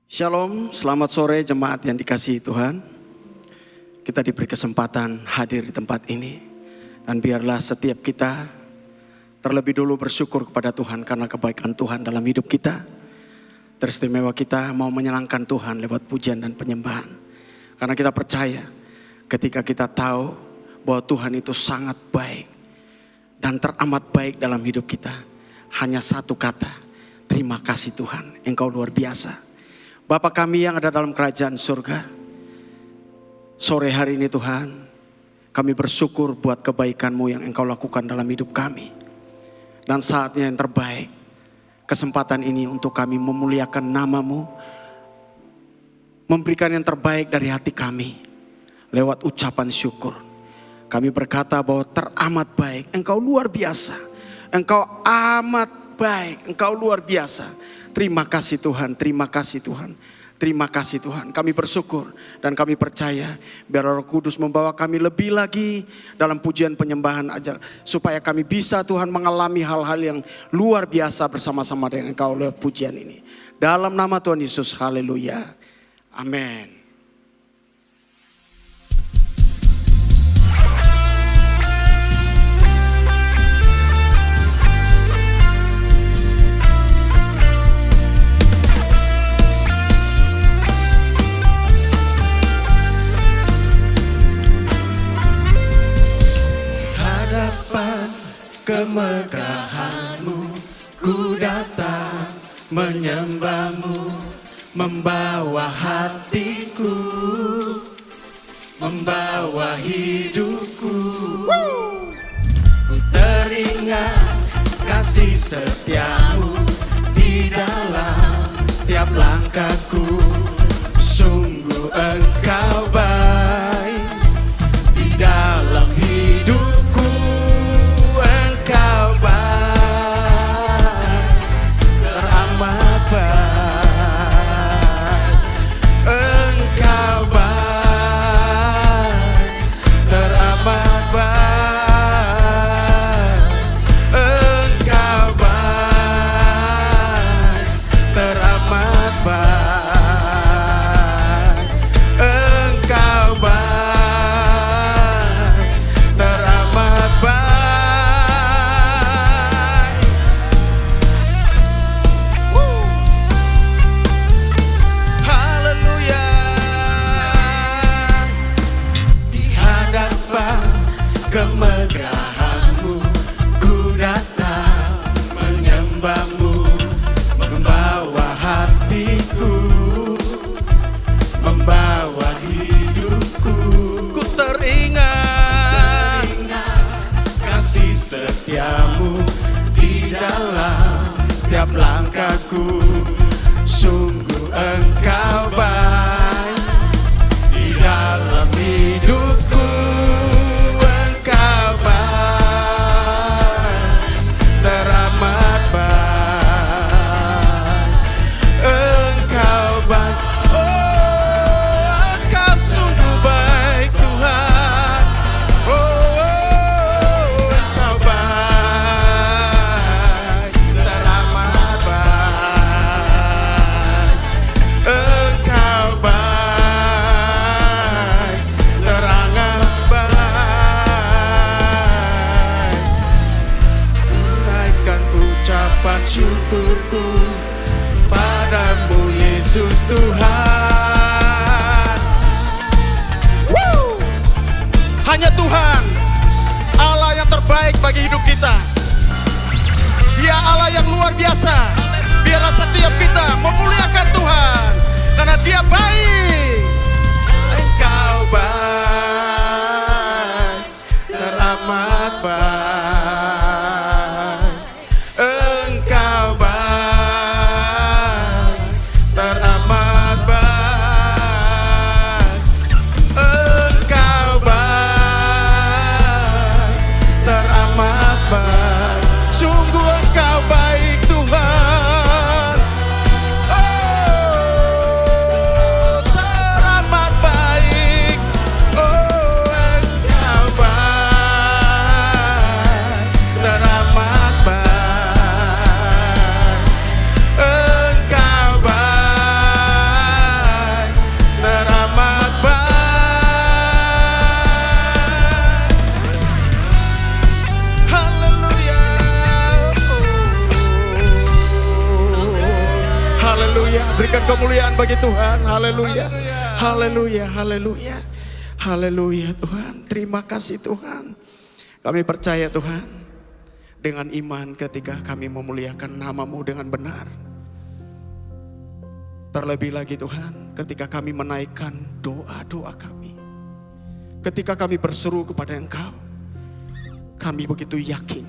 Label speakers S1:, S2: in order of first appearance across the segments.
S1: Shalom, selamat sore jemaat yang dikasihi Tuhan. Kita diberi kesempatan hadir di tempat ini. Dan biarlah setiap kita terlebih dulu bersyukur kepada Tuhan karena kebaikan Tuhan dalam hidup kita. Teristimewa kita mau menyenangkan Tuhan lewat pujian dan penyembahan. Karena kita percaya ketika kita tahu bahwa Tuhan itu sangat baik dan teramat baik dalam hidup kita. Hanya satu kata, terima kasih Tuhan, Engkau luar biasa. Bapa kami yang ada dalam kerajaan surga, sore hari ini Tuhan, kami bersyukur buat kebaikan-Mu yang Engkau lakukan dalam hidup kami. Dan saatnya yang terbaik, kesempatan ini untuk kami memuliakan nama-Mu, memberikan yang terbaik dari hati kami, lewat ucapan syukur. Kami berkata bahwa teramat baik, Engkau luar biasa, Engkau amat baik, Engkau luar biasa. Terima kasih Tuhan, terima kasih Tuhan. Terima kasih Tuhan, kami bersyukur dan kami percaya biar Roh Kudus membawa kami lebih lagi dalam pujian penyembahan aja. Supaya kami bisa Tuhan mengalami hal-hal yang luar biasa bersama-sama dengan Engkau lewat pujian ini. Dalam nama Tuhan Yesus, haleluya. Amin. Kemegahan-Mu, ku datang menyembah-Mu, membawa hatiku, membawa hidupku. Ku teringat kasih setia-Mu di dalam setiap langkahku. Sungguh Engkau baik di dalam hidupku. Kemegahan-Mu, ku datang menyembah-Mu, membawa hatiku, membawa hidupku. Ku teringat kasih setia-Mu di dalam setiap langkahku. Sungguh Engkau baik di dalam hidupku. Syukurku padamu Yesus Tuhan. Hanya Tuhan Allah yang terbaik bagi hidup kita. Dia Allah yang luar biasa. Biarlah setiap kita memuliakan Tuhan karena Dia baik. Engkau baik, teramat baik. Oh kemuliaan bagi Tuhan. Haleluya. Haleluya, haleluya. Haleluya Tuhan. Terima kasih Tuhan. Kami percaya Tuhan, dengan iman ketika kami memuliakan nama-Mu dengan benar. Terlebih lagi Tuhan, ketika kami menaikkan doa-doa kami. Ketika kami berseru kepada Engkau, kami begitu yakin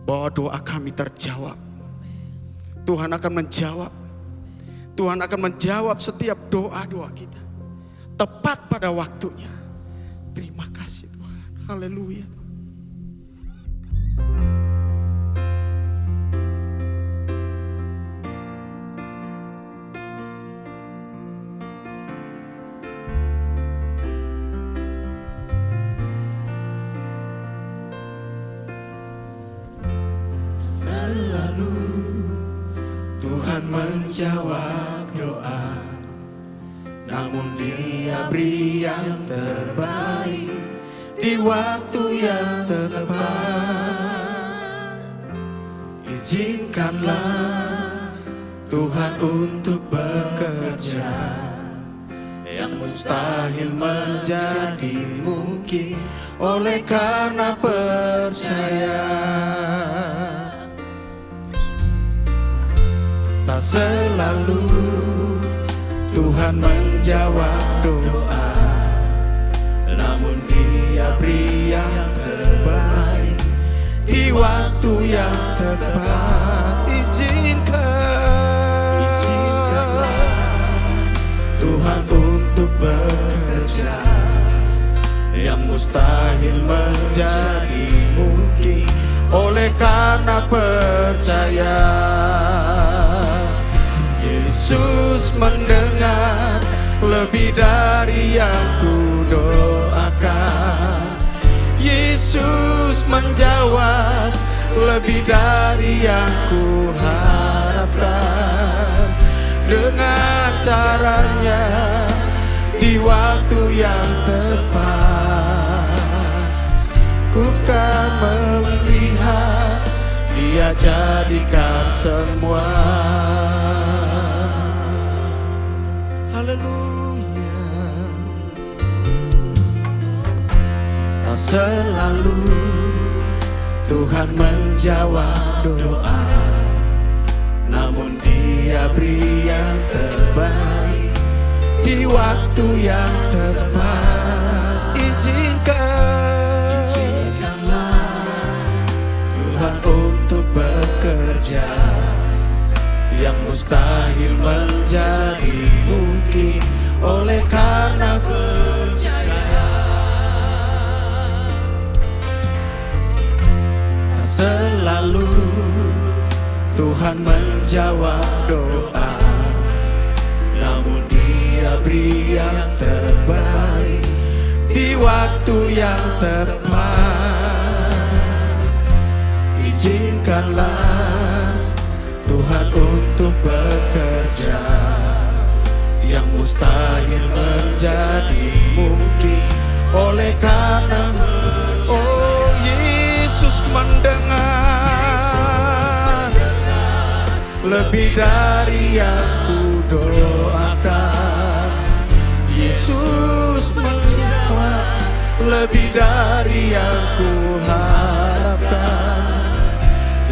S1: bahwa doa kami terjawab. Tuhan akan menjawab. Tuhan akan menjawab setiap doa-doa kita tepat pada waktunya. Terima kasih Tuhan. Haleluya. Selalu Tuhan menjawab doa, namun Dia beri yang terbaik di waktu yang tepat. Izinkanlah Tuhan untuk bekerja, yang mustahil menjadi mungkin oleh karena percaya. Tak selalu Tuhan menjawab doa, namun Dia beri yang terbaik di waktu yang tepat. Izinkanlah Tuhan untuk bekerja, yang mustahil menjadi mungkin oleh karena percaya. Yesus mendengar lebih dari yang ku doakan. Yesus menjawab lebih dari yang ku harapkan. Dengan caranya di waktu yang tepat, ku kan melihat Dia jadikan semua. Haleluya. Tak selalu Tuhan menjawab doa, namun Dia beri yang terbaik di waktu yang tepat. Izinkanlah Tuhan untuk bekerja, yang mustahil menjadi mungkin oleh karena percaya. Tak selalu Tuhan menjawab doa, namun Dia beri yang terbaik di waktu yang tepat. Izinkanlah Tuhan untuk bekerja, yang mustahil menjadi mungkin oleh karena oh Yesus mendengar lebih dari yang ku doakan. Yesus menjawab lebih dari yang ku harapkan.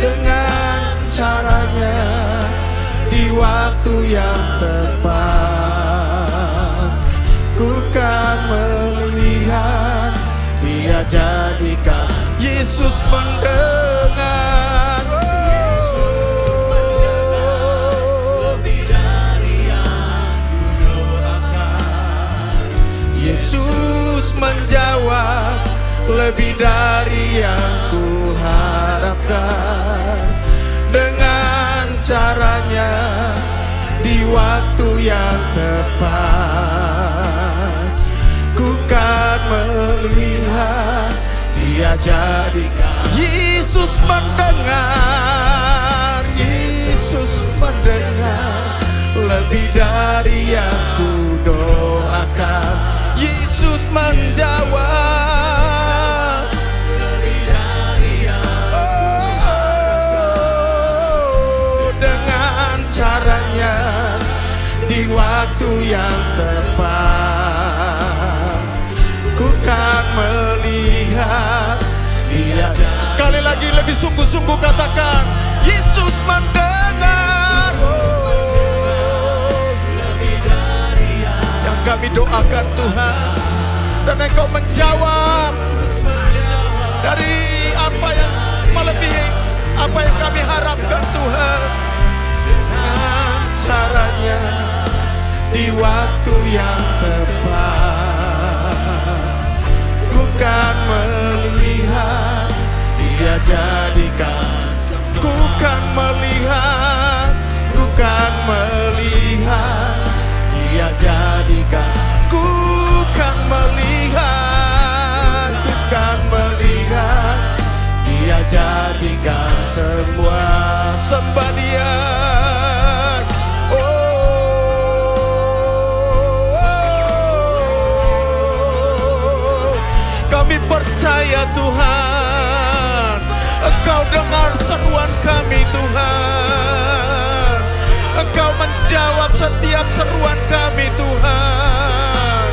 S1: Dengan caranya di waktu yang tepat, ku kan melihat Dia jadikan. Yesus mendengar, lebih dari yang ku doakan. Yesus menjawab lebih dari yang ku harapkan. Dengan caranya di waktu yang tepat, ku kan melihat Dia jadikan. Yesus mendengar, Yesus mendengar lebih dari yang ku doakan. Yesus menjawab lebih dari yang ku harapkan. Dengan caranya waktu yang tepat, ku kan melihat Dia. Sekali lagi lebih sungguh-sungguh katakan, Yesus mendengar. Yang kami doakan Tuhan, dan Engkau menjawab dari apa yang melebihi apa yang kami harapkan Tuhan. Dengan caranya di waktu yang tepat, ku kan melihat Dia jadikan. Ku kan melihat, ku kan melihat Dia jadikan. Ku kan melihat, ku kan melihat Dia jadikan semua. Sembah Dia. Kami percaya Tuhan, Engkau dengar seruan kami Tuhan. Engkau menjawab setiap seruan kami Tuhan.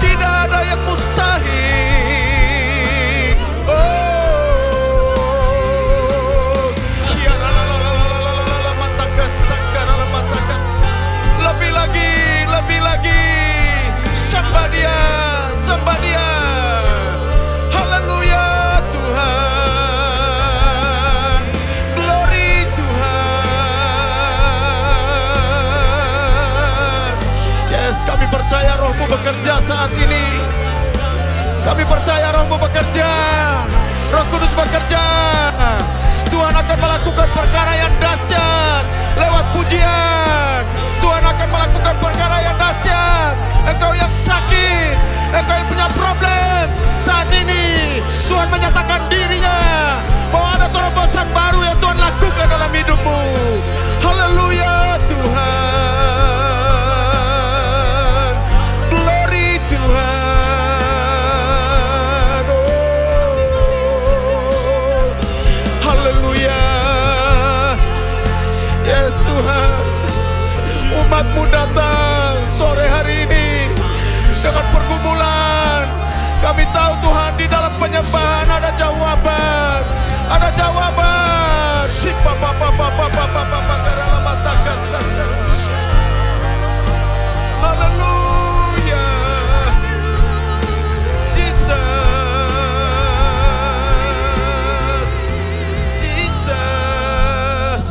S1: Tidak ada yang mustahil. Lebih lagi, lebih lagi. Sembah Dia, sembah Dia. Haleluya Tuhan, glory Tuhan. Yes, kami percaya Roh-Mu bekerja saat ini. Kami percaya Roh-Mu bekerja, Roh Kudus bekerja. Tuhan akan melakukan perkara yang dahsyat lewat pujian. Tuhan akan melakukan perkara yang dahsyat. Engkau yang sakit, engkau yang punya problem, saat ini Tuhan menyatakan dirinya bahwa ada terobosan baru yang Tuhan lakukan dalam hidupmu. Haleluya Tuhan, glory Tuhan. Haleluya. Yes Tuhan, umat-Mu datang sore hari ini dengan pergumulan. Kami tahu Tuhan, di dalam penyembahan ada jawaban, ada jawaban. Haleluya, Jesus, Jesus.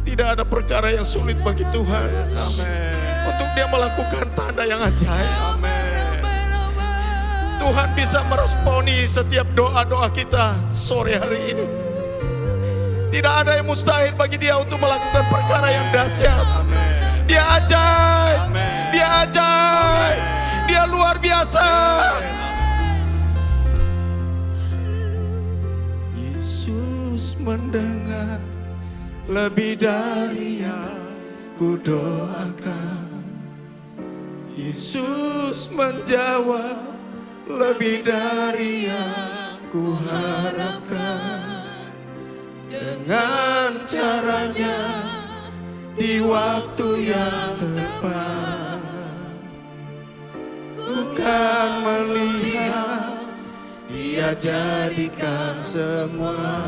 S1: Tidak ada perkara yang sulit bagi Tuhan. Untuk Dia melakukan tanda yang ajaib. Tuhan bisa meresponi setiap doa-doa kita sore hari ini. Tidak ada yang mustahil bagi Dia untuk melakukan perkara yang dahsyat. Dia ajaib, Dia ajaib, Dia luar biasa. Yesus mendengar lebih dari yang ku doakan. Yesus menjawab lebih dari yang ku harapkan. Dengan caranya di waktu yang tepat, ku kan melihat Dia jadikan semua.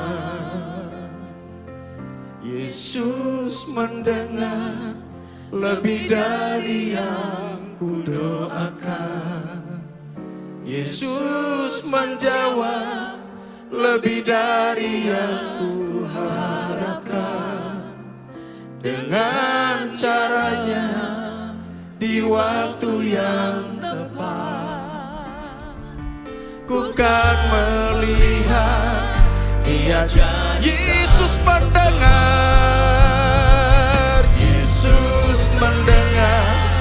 S1: Yesus mendengar lebih dari yang ku doakan. Yesus menjawab lebih dari yang ku harapkan. Dengan caranya di waktu yang tepat, ku kan melihat Dia. Yesus mendengar, Yesus mendengar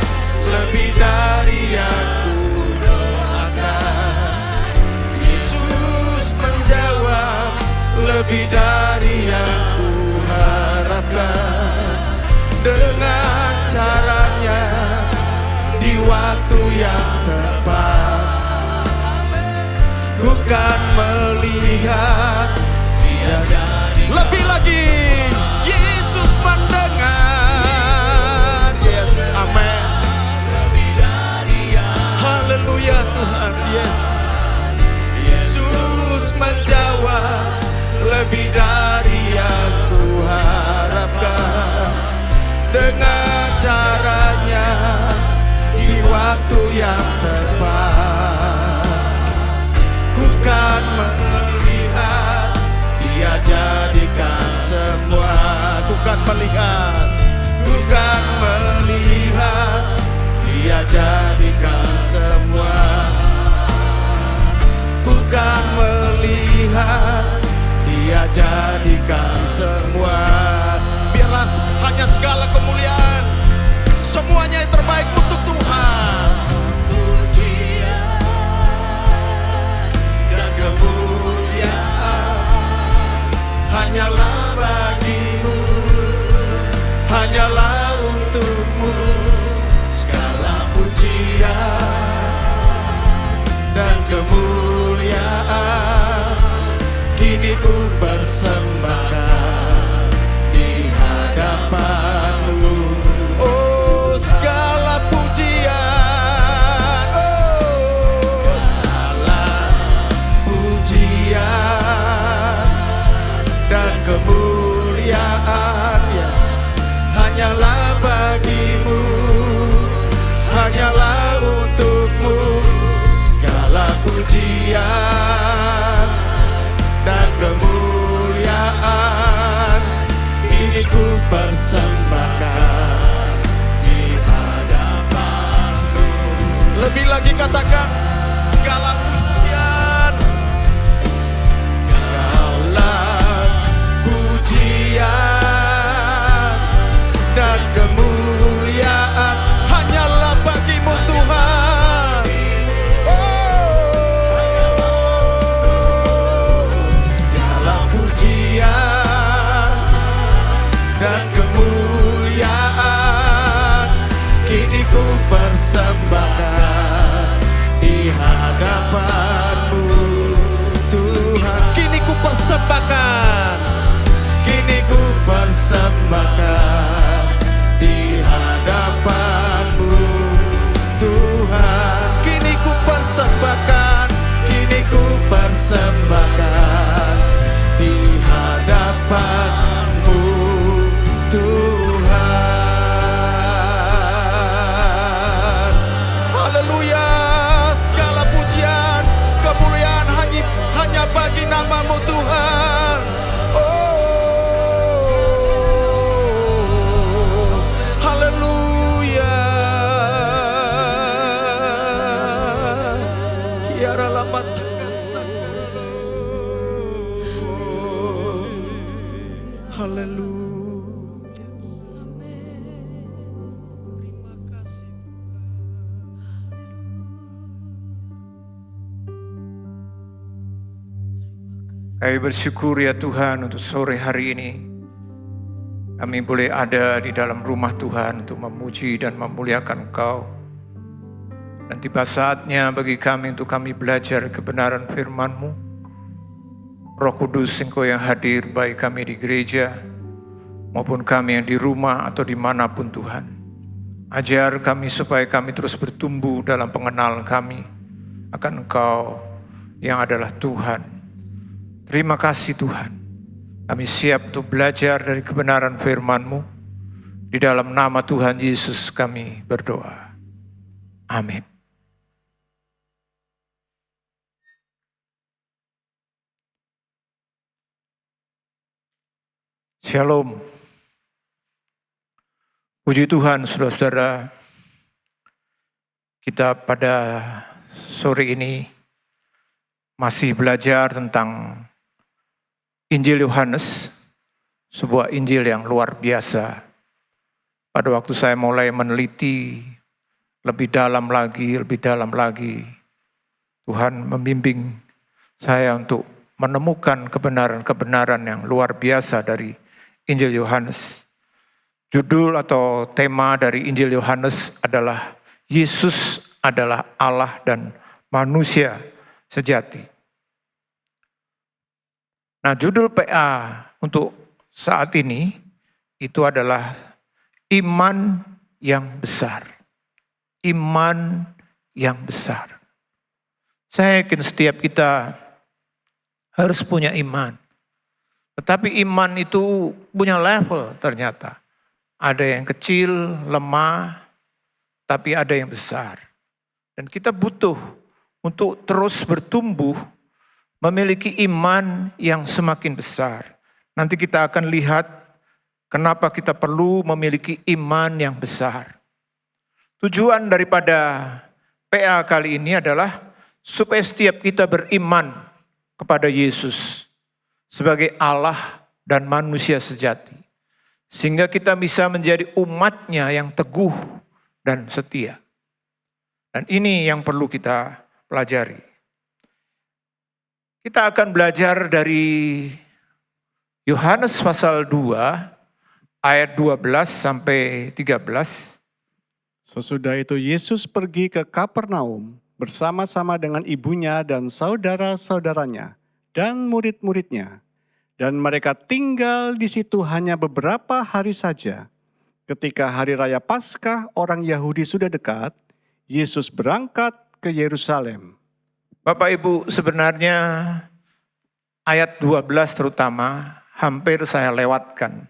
S1: lebih dari yang ku doakan. Yesus menjawab lebih dari yang ku harapkan. Dengan caranya di waktu yang tepat, ku kan melihat Dia lebih lagi. katakan segala pujian, segala pujian dan kemuliaan hanyalah bagimu Tuhan. Segala pujian dan kemuliaan kini ku persembahkan di hadapan-Mu Tuhan. Kini ku persembahkan, kini ku persembahkan di hadapan-Mu Tuhan. Kini ku persembahkan, kini ku persembahkan di hadapan-Mu Tuhan. Haleluya, segala pujian, kemuliaan hanya bagi nama-Mu Tuhan. Oh, haleluya. Hiara lamataka sakaralo. Haleluya. Terima kasih.
S2: Kami bersyukur ya Tuhan untuk sore hari ini. Kami boleh ada di dalam rumah Tuhan untuk memuji dan memuliakan Engkau. Dan tiba saatnya bagi kami untuk kami belajar kebenaran firman-Mu. Roh Kudus Engkau yang hadir baik kami di gereja maupun kami yang di rumah atau dimanapun Tuhan. Ajar kami supaya kami terus bertumbuh dalam pengenalan kami akan Engkau yang adalah Tuhan. Terima kasih Tuhan. Kami siap untuk belajar dari kebenaran firman-Mu. Di dalam nama Tuhan Yesus kami berdoa. Amin. Shalom. Puji Tuhan saudara-saudara. Kita pada sore ini masih belajar tentang Injil Yohanes, sebuah Injil yang luar biasa. Pada waktu saya mulai meneliti lebih dalam lagi, Tuhan membimbing saya untuk menemukan kebenaran-kebenaran yang luar biasa dari Injil Yohanes. Judul atau tema dari Injil Yohanes adalah Yesus adalah Allah dan manusia sejati. Nah, judul PA untuk saat ini itu adalah iman yang besar. Iman yang besar. Saya yakin setiap kita harus punya iman. Tetapi iman itu punya level ternyata. Ada yang kecil, lemah, tapi ada yang besar. Dan kita butuh untuk terus bertumbuh memiliki iman yang semakin besar. Nanti kita akan lihat kenapa kita perlu memiliki iman yang besar. Tujuan daripada PA kali ini adalah supaya setiap kita beriman kepada Yesus sebagai Allah dan manusia sejati. Sehingga kita bisa menjadi umatnya yang teguh dan setia. Dan ini yang perlu kita pelajari. Kita akan belajar dari Yohanes pasal 2 ayat 12 sampai 13.
S3: Sesudah itu Yesus pergi ke Kapernaum bersama-sama dengan ibunya dan saudara-saudaranya dan murid-muridnya. Dan mereka tinggal di situ hanya beberapa hari saja. Ketika hari raya Paskah orang Yahudi sudah dekat, Yesus berangkat ke Yerusalem.
S2: Bapak Ibu, sebenarnya ayat 12 terutama hampir saya lewatkan.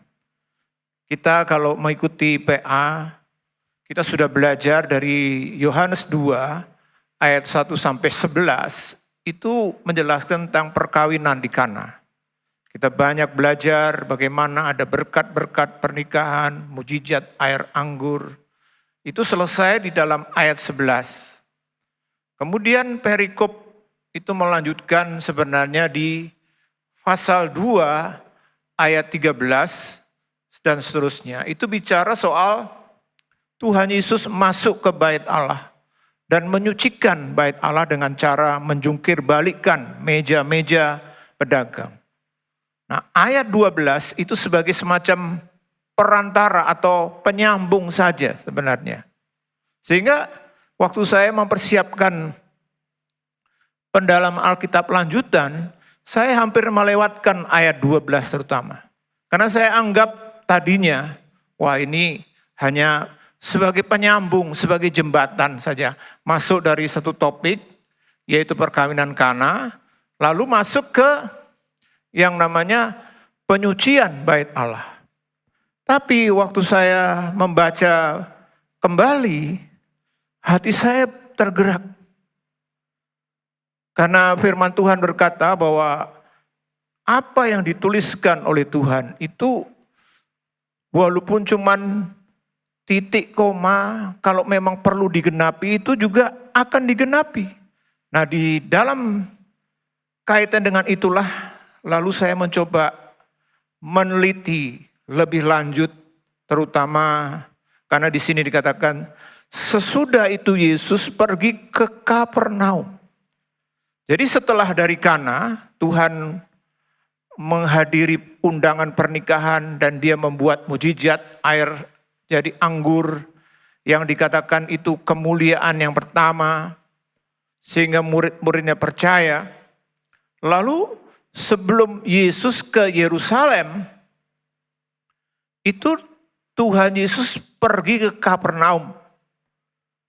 S2: Kita kalau mengikuti PA, kita sudah belajar dari Yohanes 2 ayat 1 sampai 11 itu menjelaskan tentang perkawinan di Kana. Kita banyak belajar bagaimana ada berkat-berkat pernikahan, mujizat air anggur. Itu selesai di dalam ayat 11. Kemudian perikop itu melanjutkan sebenarnya di pasal 2 ayat 13 dan seterusnya. Itu bicara soal Tuhan Yesus masuk ke bait Allah dan menyucikan bait Allah dengan cara menjungkir balikkan meja-meja pedagang. Nah, ayat 12 itu sebagai semacam perantara atau penyambung saja sebenarnya. Sehingga waktu saya mempersiapkan pendalaman Alkitab lanjutan, saya hampir melewatkan ayat 12 terutama. Karena saya anggap tadinya, wah ini hanya sebagai penyambung, sebagai jembatan saja. Masuk dari satu topik, yaitu perkawinan Kana, lalu masuk ke yang namanya penyucian bait Allah. Tapi waktu saya membaca kembali, hati saya tergerak. Karena firman Tuhan berkata bahwa apa yang dituliskan oleh Tuhan itu walaupun cuman titik koma, kalau memang perlu digenapi itu juga akan digenapi. Nah, di dalam kaitan dengan itulah lalu saya mencoba meneliti lebih lanjut, terutama karena di sini dikatakan sesudah itu Yesus pergi ke Kapernaum. Jadi setelah dari Kana, Tuhan menghadiri undangan pernikahan dan dia membuat mujizat air jadi anggur yang dikatakan itu kemuliaan yang pertama sehingga murid-muridnya percaya. Lalu sebelum Yesus ke Yerusalem, itu Tuhan Yesus pergi ke Kapernaum.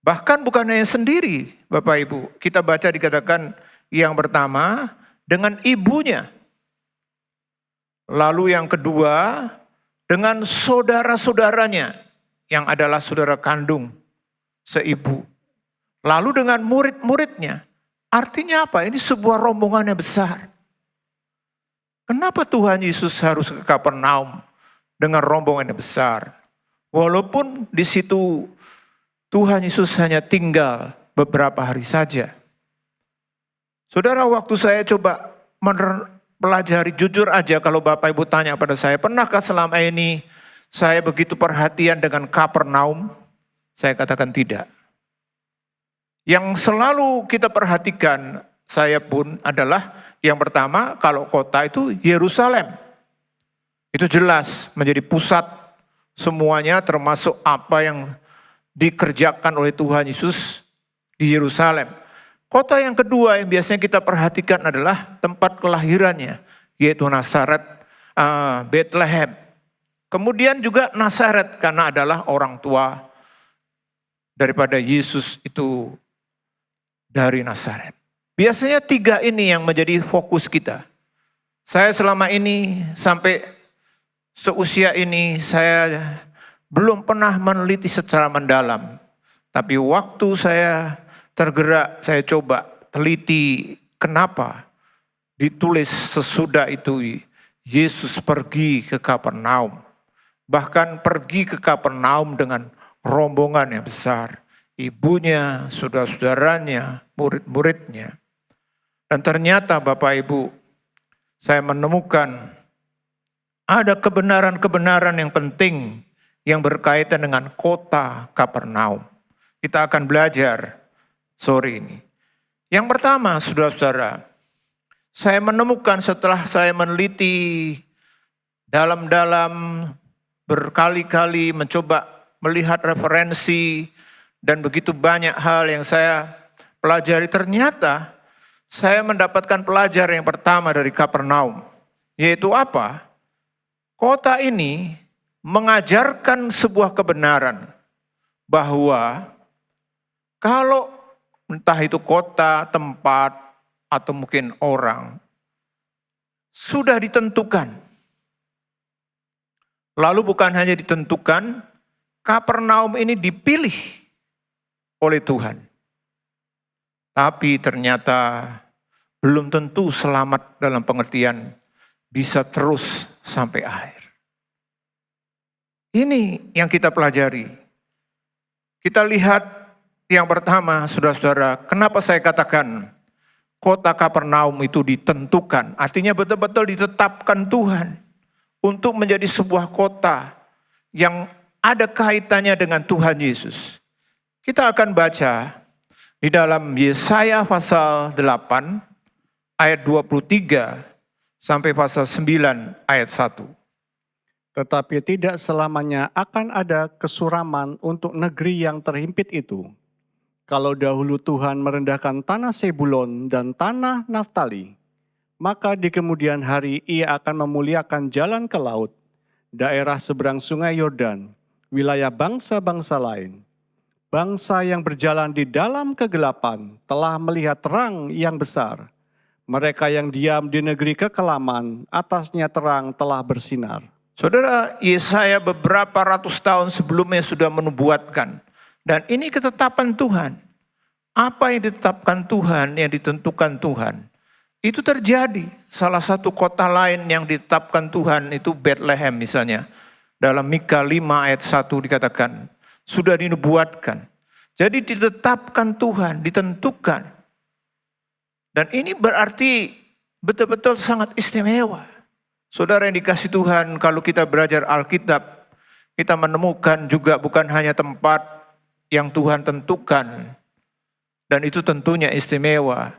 S2: Bahkan bukan hanya sendiri, Bapak Ibu. Kita baca dikatakan yang pertama dengan ibunya. Lalu yang kedua dengan saudara-saudaranya yang adalah saudara kandung seibu. Lalu dengan murid-muridnya. Artinya apa? Ini sebuah rombongan yang besar. Kenapa Tuhan Yesus harus ke Kapernaum dengan rombongan yang besar? Walaupun di situ Tuhan Yesus hanya tinggal beberapa hari saja. Saudara, waktu saya coba pelajari, jujur aja kalau Bapak Ibu tanya pada saya, pernahkah selama ini saya begitu perhatian dengan Kapernaum? Saya katakan tidak. Yang selalu kita perhatikan, saya pun adalah yang pertama, kalau kota itu Yerusalem. Itu jelas menjadi pusat semuanya termasuk apa yang dikerjakan oleh Tuhan Yesus di Yerusalem. Kota yang kedua yang biasanya kita perhatikan adalah tempat kelahirannya, yaitu Nazaret, Bethlehem. Kemudian juga Nazaret karena adalah orang tua daripada Yesus itu dari Nazaret. Biasanya tiga ini yang menjadi fokus kita. Saya selama ini sampai seusia ini saya belum pernah meneliti secara mendalam. Tapi waktu saya tergerak, saya coba teliti kenapa ditulis sesudah itu Yesus pergi ke Kapernaum. Bahkan pergi ke Kapernaum dengan rombongan yang besar. Ibunya, saudara-saudaranya, murid-muridnya. Dan ternyata Bapak Ibu, saya menemukan ada kebenaran-kebenaran yang penting yang berkaitan dengan kota Kapernaum. Kita akan belajar sore ini. Yang pertama, saudara-saudara, saya menemukan setelah saya meneliti dalam-dalam berkali-kali mencoba melihat referensi dan begitu banyak hal yang saya pelajari, ternyata saya mendapatkan pelajaran yang pertama dari Kapernaum, yaitu apa? Kota ini mengajarkan sebuah kebenaran bahwa kalau entah itu kota, tempat, atau mungkin orang, sudah ditentukan. Lalu bukan hanya ditentukan, Kapernaum ini dipilih oleh Tuhan. Tapi ternyata belum tentu selamat dalam pengertian bisa terus sampai akhir. Ini yang kita pelajari. Kita lihat Yang pertama, saudara-saudara, kenapa saya katakan kota Kapernaum itu ditentukan? Artinya betul-betul ditetapkan Tuhan untuk menjadi sebuah kota yang ada kaitannya dengan Tuhan Yesus. Kita akan baca di dalam Yesaya pasal 8 ayat 23 sampai pasal 9 ayat 1.
S3: Tetapi tidak selamanya akan ada kesuraman untuk negeri yang terhimpit itu. Kalau dahulu Tuhan merendahkan tanah Sebulon dan tanah Naftali, maka di kemudian hari Ia akan memuliakan jalan ke laut, daerah seberang sungai Yordan, wilayah bangsa-bangsa lain. Bangsa yang berjalan di dalam kegelapan telah melihat terang yang besar. Mereka yang diam di negeri kekelaman, atasnya terang telah bersinar.
S2: Saudara, Yesaya beberapa ratus tahun sebelumnya sudah menubuatkan. Dan ini ketetapan Tuhan. Apa yang ditetapkan Tuhan, yang ditentukan Tuhan, itu terjadi. Salah satu kota lain yang ditetapkan Tuhan itu Bethlehem misalnya. Dalam Mika 5 ayat 1 dikatakan, sudah dinubuatkan. Jadi ditetapkan Tuhan, ditentukan. Dan ini berarti betul-betul sangat istimewa. Saudara yang dikasih Tuhan, kalau kita belajar Alkitab, kita menemukan juga bukan hanya tempat yang Tuhan tentukan, dan itu tentunya istimewa.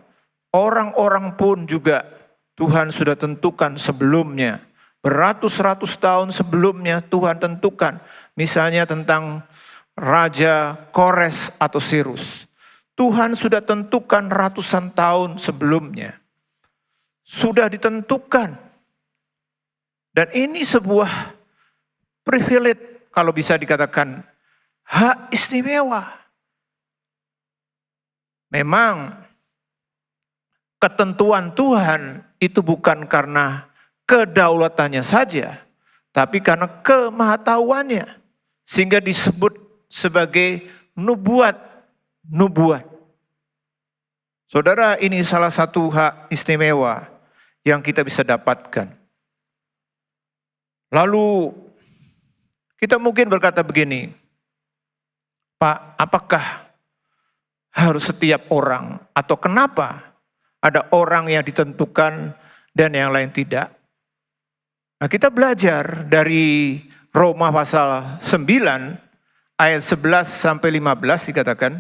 S2: Orang-orang pun juga Tuhan sudah tentukan sebelumnya. Beratus-ratus tahun sebelumnya Tuhan tentukan. Misalnya tentang Raja Kores atau Sirus. Tuhan sudah tentukan ratusan tahun sebelumnya. Sudah ditentukan. Dan ini sebuah privilege, kalau bisa dikatakan hak istimewa. Memang ketentuan Tuhan itu bukan karena kedaulatannya saja, tapi karena kemahatauannya, sehingga disebut sebagai nubuat. Saudara, ini salah satu hak istimewa yang kita bisa dapatkan. Lalu kita mungkin berkata begini, Pak, apakah harus setiap orang atau kenapa ada orang yang ditentukan dan yang lain tidak? Nah, kita belajar dari Roma pasal 9 ayat 11 sampai 15 dikatakan,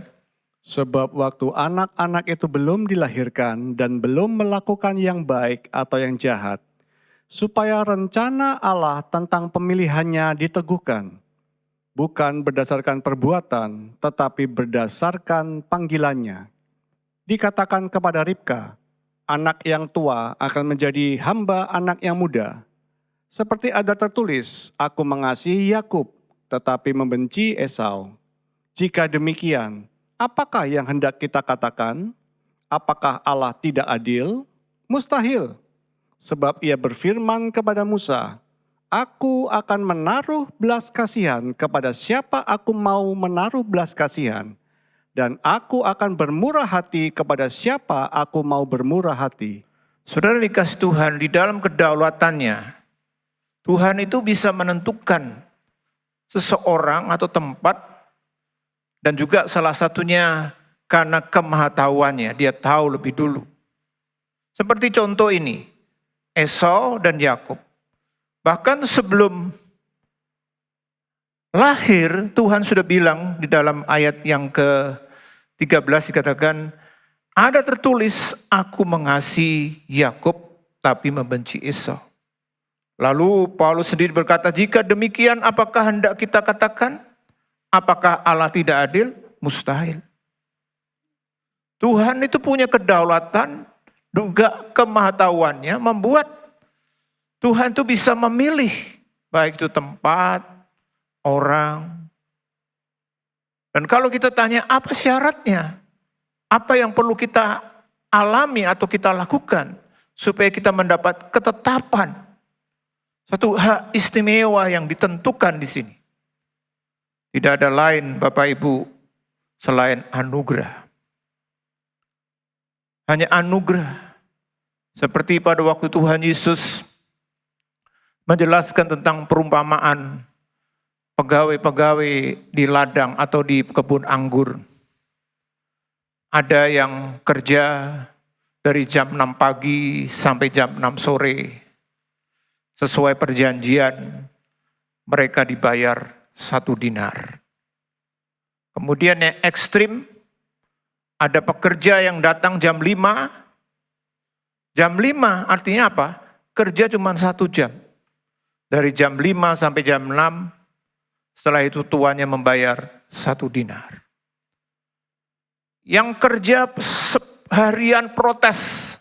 S3: Sebab waktu anak-anak itu belum dilahirkan dan belum melakukan yang baik atau yang jahat, supaya rencana Allah tentang pemilihannya diteguhkan, bukan berdasarkan perbuatan, tetapi berdasarkan panggilannya. Dikatakan kepada Ribka, anak yang tua akan menjadi hamba anak yang muda. Seperti ada tertulis, aku mengasihi Yakub, tetapi membenci Esau. Jika demikian, apakah yang hendak kita katakan? Apakah Allah tidak adil? Mustahil. Sebab ia berfirman kepada Musa, aku akan menaruh belas kasihan kepada siapa aku mau menaruh belas kasihan. Dan aku akan bermurah hati kepada siapa aku mau bermurah hati.
S2: saudara dikasih Tuhan, di dalam kedaulatannya, Tuhan itu bisa menentukan seseorang atau tempat, dan juga salah satunya karena kemahatauannya, dia tahu lebih dulu. Seperti contoh ini, Esau dan Yakub. Bahkan sebelum lahir, Tuhan sudah bilang di dalam ayat yang ke-13 dikatakan, ada tertulis, aku mengasihi Yakub tapi membenci Esau. Lalu Paulus sendiri berkata, jika demikian apakah hendak kita katakan? Apakah Allah tidak adil? Mustahil. Tuhan itu punya kedaulatan, juga kemahatauannya membuat Tuhan itu bisa memilih, baik itu tempat, orang. Dan kalau kita tanya apa syaratnya, apa yang perlu kita alami atau kita lakukan supaya kita mendapat ketetapan, satu hak istimewa yang ditentukan di sini. Tidak ada lain Bapak Ibu selain anugerah. Hanya anugerah. Seperti pada waktu Tuhan Yesus menjelaskan tentang perumpamaan pegawai-pegawai di ladang atau di kebun anggur. ada yang kerja dari jam 6 pagi sampai jam 6 sore. Sesuai perjanjian, mereka dibayar 1 dinar. Kemudian yang ekstrim, ada pekerja yang datang jam 5. Jam 5 artinya apa? Kerja cuma 1 jam. Dari jam 5 sampai jam 6, setelah itu tuannya membayar 1 dinar. Yang kerja seharian protes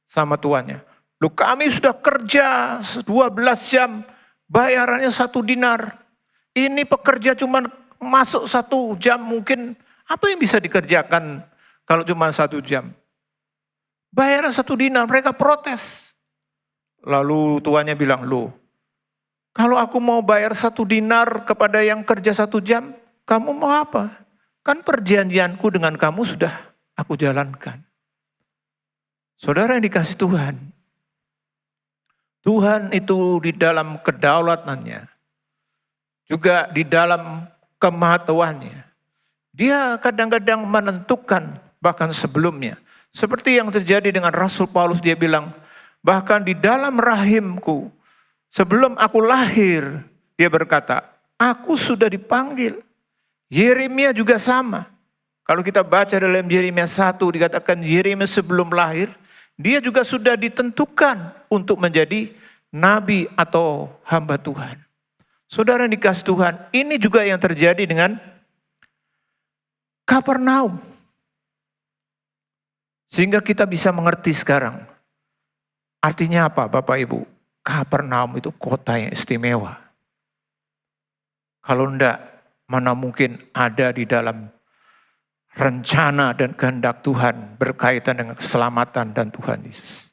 S2: sama tuannya. Loh, kami sudah kerja 12 jam, bayarannya 1 dinar. Ini pekerja cuma masuk 1 jam, mungkin apa yang bisa dikerjakan kalau cuma 1 jam? Bayaran 1 dinar, mereka protes. Lalu tuannya bilang, loh, kalau aku mau bayar 1 dinar kepada yang kerja 1 jam, kamu mau apa? Kan perjanjianku dengan kamu sudah aku jalankan. Saudara yang dikasih Tuhan, Tuhan itu di dalam kedaulatannya, juga di dalam kemahatauannya, dia kadang-kadang menentukan bahkan sebelumnya. Seperti yang terjadi dengan Rasul Paulus, dia bilang, bahkan di dalam rahimku, sebelum aku lahir, dia berkata, aku sudah dipanggil. Yeremia juga sama. Kalau kita baca dalam Yeremia 1, dikatakan Yeremia sebelum lahir, dia juga sudah ditentukan untuk menjadi nabi atau hamba Tuhan. Saudara yang dikasih Tuhan, ini juga yang terjadi dengan Kapernaum. Sehingga kita bisa mengerti sekarang. Artinya apa Bapak Ibu? Kapernaum itu kota yang istimewa. Kalau enggak, mana mungkin ada di dalam rencana dan kehendak Tuhan berkaitan dengan keselamatan dan Tuhan Yesus.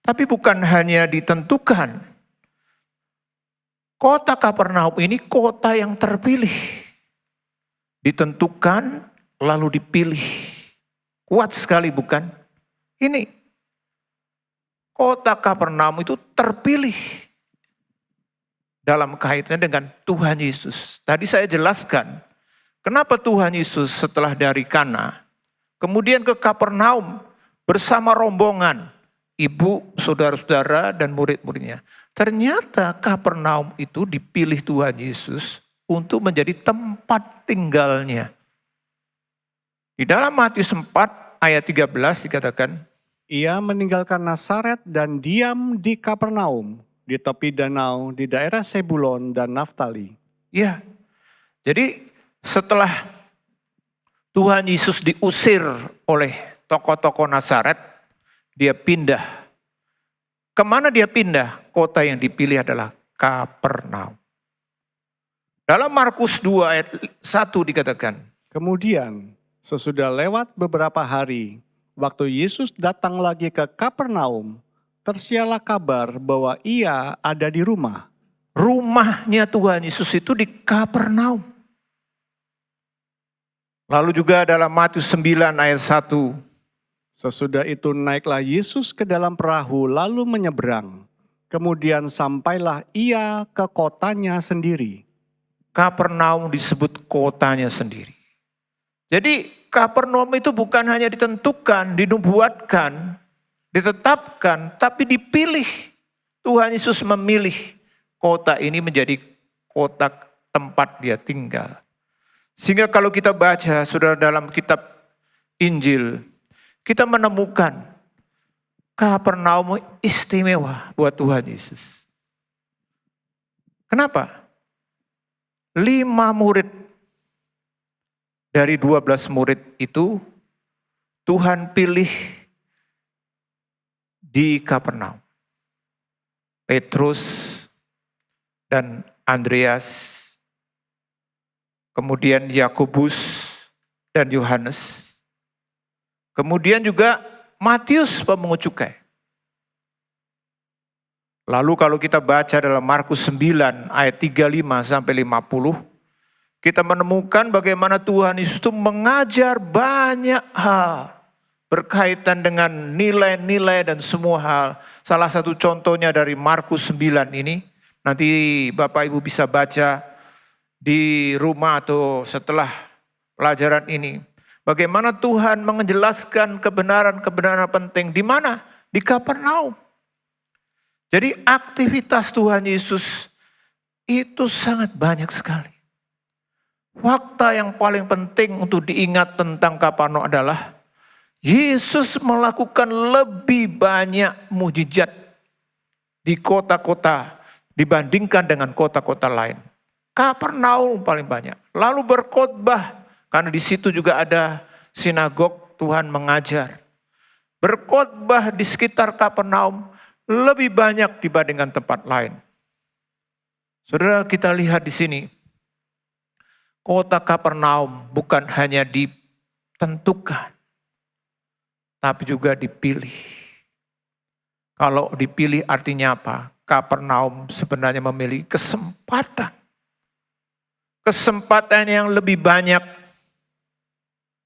S2: Tapi bukan hanya ditentukan. Kota Kapernaum ini kota yang terpilih. Ditentukan lalu dipilih. Kuat sekali bukan? Ini kota Kapernaum itu terpilih dalam kaitannya dengan Tuhan Yesus. Tadi saya jelaskan kenapa Tuhan Yesus setelah dari Kana kemudian ke Kapernaum bersama rombongan ibu, saudara-saudara dan murid-muridnya. Ternyata Kapernaum itu dipilih Tuhan Yesus untuk menjadi tempat tinggalnya. Di dalam Matius 4 ayat 13 dikatakan,
S3: Ia meninggalkan Nazaret dan diam di Kapernaum, di tepi danau, di daerah Sebulon dan Naftali.
S2: ya, jadi setelah Tuhan Yesus diusir oleh tokoh-tokoh Nazaret, dia pindah. Kemana dia pindah? Kota yang dipilih adalah Kapernaum. Dalam Markus 2 ayat 1 dikatakan,
S3: Kemudian, sesudah lewat beberapa hari, waktu Yesus datang lagi ke Kapernaum, tersiarlah kabar bahwa ia ada di rumah.
S2: rumahnya Tuhan Yesus itu di Kapernaum. Lalu juga dalam Matius 9 ayat 1.
S3: Sesudah itu naiklah Yesus ke dalam perahu lalu menyeberang. Kemudian sampailah ia ke kotanya sendiri.
S2: Kapernaum disebut kotanya sendiri. Jadi Kapernaum itu bukan hanya ditentukan, dinubuatkan, ditetapkan, tapi dipilih. Tuhan Yesus memilih kota ini menjadi kota tempat dia tinggal. Sehingga kalau kita baca, saudara, dalam kitab Injil, kita menemukan Kapernaum istimewa buat Tuhan Yesus. Kenapa? 5 murid dari 12 murid itu Tuhan pilih di Kapernaum. Petrus dan Andreas, kemudian Yakobus dan Yohanes, kemudian juga Matius pemungut cukai. Lalu kalau kita baca dalam Markus 9 ayat 35 sampai 50, kita menemukan bagaimana Tuhan Yesus itu mengajar banyak hal berkaitan dengan nilai-nilai dan semua hal. Salah satu contohnya dari Markus 9 ini, nanti Bapak Ibu bisa baca di rumah atau setelah pelajaran ini. Bagaimana Tuhan menjelaskan kebenaran-kebenaran penting. Di mana? Di Kapernaum. Jadi aktivitas Tuhan Yesus itu sangat banyak sekali. Fakta yang paling penting untuk diingat tentang Kapernaum adalah Yesus melakukan lebih banyak mujizat di kota-kota dibandingkan dengan kota-kota lain. Kapernaum paling banyak. Lalu berkhotbah, karena di situ juga ada sinagog, Tuhan mengajar. Berkhotbah di sekitar Kapernaum lebih banyak dibandingkan tempat lain. Saudara, kita lihat di sini, kota Kapernaum bukan hanya ditentukan, tapi juga dipilih. Kalau dipilih artinya apa? Kapernaum sebenarnya memiliki kesempatan. Kesempatan yang lebih banyak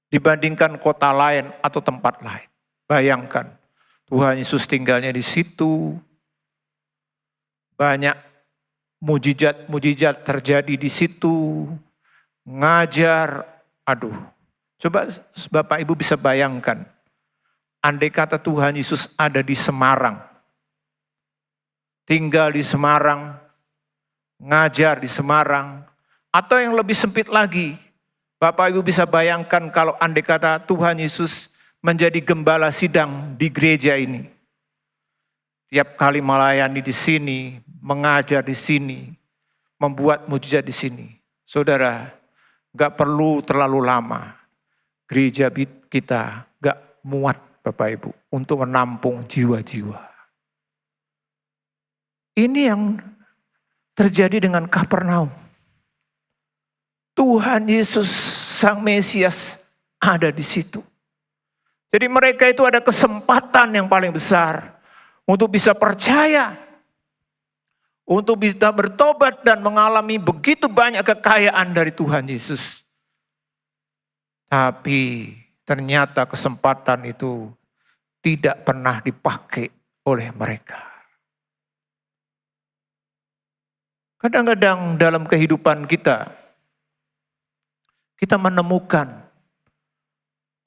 S2: dibandingkan kota lain atau tempat lain. Bayangkan, Tuhan Yesus tinggalnya di situ. Banyak mujizat-mujizat terjadi di situ. Ngajar, aduh. Coba Bapak Ibu bisa bayangkan. Andai kata Tuhan Yesus ada di Semarang. Tinggal di Semarang. Ngajar di Semarang. Atau yang lebih sempit lagi. Bapak Ibu bisa bayangkan kalau andai kata Tuhan Yesus menjadi gembala sidang di gereja ini. Tiap kali melayani di sini, mengajar di sini, membuat mujizat di sini. Saudara, gak perlu terlalu lama. Gereja kita gak muat Bapak Ibu untuk menampung jiwa-jiwa. Ini yang terjadi dengan Kapernaum. Tuhan Yesus Sang Mesias ada di situ. Jadi mereka itu ada kesempatan yang paling besar untuk bisa percaya, untuk bisa bertobat dan mengalami begitu banyak kekayaan dari Tuhan Yesus. Tapi ternyata kesempatan itu tidak pernah dipakai oleh mereka. Kadang-kadang dalam kehidupan kita menemukan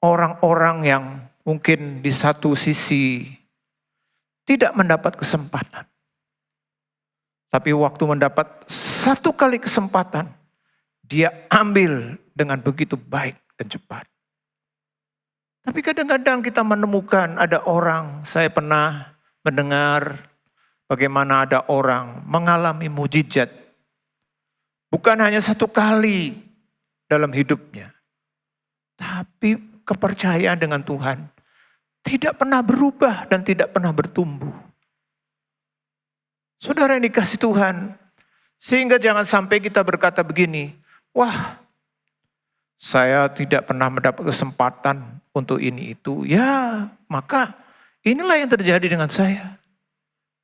S2: orang-orang yang mungkin di satu sisi tidak mendapat kesempatan. Tapi waktu mendapat satu kali kesempatan, dia ambil dengan begitu baik dan cepat. Tapi kadang-kadang kita menemukan ada orang, saya pernah mendengar bagaimana ada orang mengalami mujizat. Bukan hanya satu kali dalam hidupnya. Tapi kepercayaan dengan Tuhan tidak pernah berubah dan tidak pernah bertumbuh. Saudara yang dikasih Tuhan, sehingga jangan sampai kita berkata begini, wah saya tidak pernah mendapat kesempatan untuk ini itu. Ya maka inilah yang terjadi dengan saya.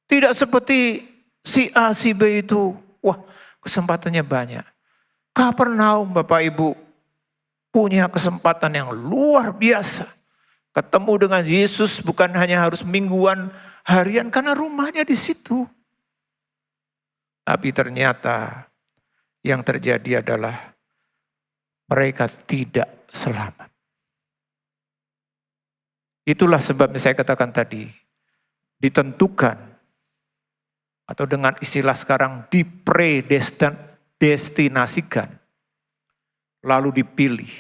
S2: Tidak seperti si A, si B itu, wah kesempatannya banyak. Kapernaum Bapak Ibu punya kesempatan yang luar biasa. Ketemu dengan Yesus bukan hanya harus mingguan, harian karena rumahnya di situ. Tapi ternyata yang terjadi adalah mereka tidak selamat. Itulah sebabnya saya katakan tadi, ditentukan atau dengan istilah sekarang dipredestinasikan, lalu dipilih,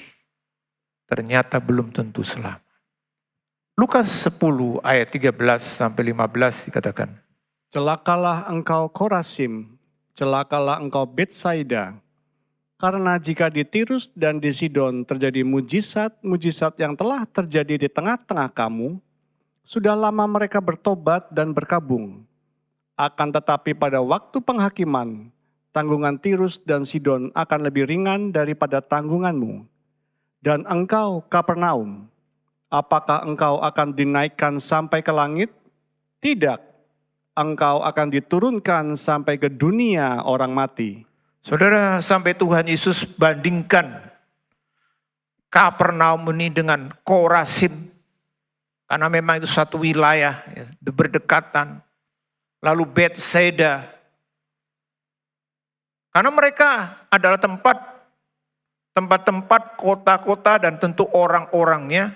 S2: ternyata belum tentu selamat. Lukas 10 ayat 13 sampai 15 dikatakan,
S3: Celakalah engkau Korasim, celakalah engkau Betsaida, karena jika di Tirus dan di Sidon terjadi mujizat-mujizat yang telah terjadi di tengah-tengah kamu, sudah lama mereka bertobat dan berkabung. Akan tetapi pada waktu penghakiman, tanggungan Tirus dan Sidon akan lebih ringan daripada tanggunganmu. Dan engkau, Kapernaum, apakah engkau akan dinaikkan sampai ke langit? Tidak, engkau akan diturunkan sampai ke dunia orang mati.
S2: saudara, sampai Tuhan Yesus bandingkan Kapernaum ini dengan Korasim. Karena memang itu satu wilayah, ya, berdekatan. Lalu Betsaida. Karena mereka adalah tempat tempat-tempat, kota-kota, dan tentu orang-orangnya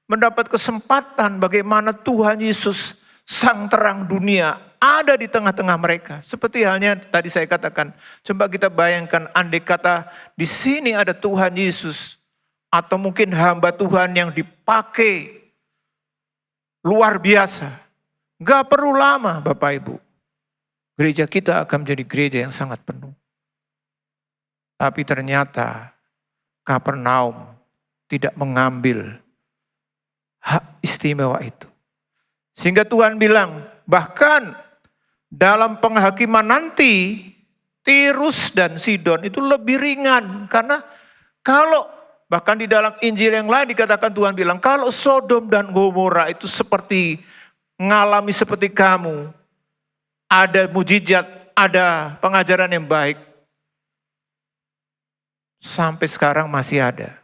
S2: mendapat kesempatan bagaimana Tuhan Yesus, Sang Terang Dunia, ada di tengah-tengah mereka. Seperti halnya tadi saya katakan, coba kita bayangkan andai kata di sini ada Tuhan Yesus, atau mungkin hamba Tuhan yang dipakai luar biasa. Gak perlu lama Bapak Ibu, gereja kita akan menjadi gereja yang sangat penuh. Tapi ternyata Kapernaum tidak mengambil hak istimewa itu. Sehingga Tuhan bilang, bahkan dalam penghakiman nanti, Tirus dan Sidon itu lebih ringan. Karena kalau, bahkan di dalam Injil yang lain dikatakan Tuhan bilang, kalau Sodom dan Gomora itu ngalami seperti kamu, ada mujizat, ada pengajaran yang baik, sampai sekarang masih ada.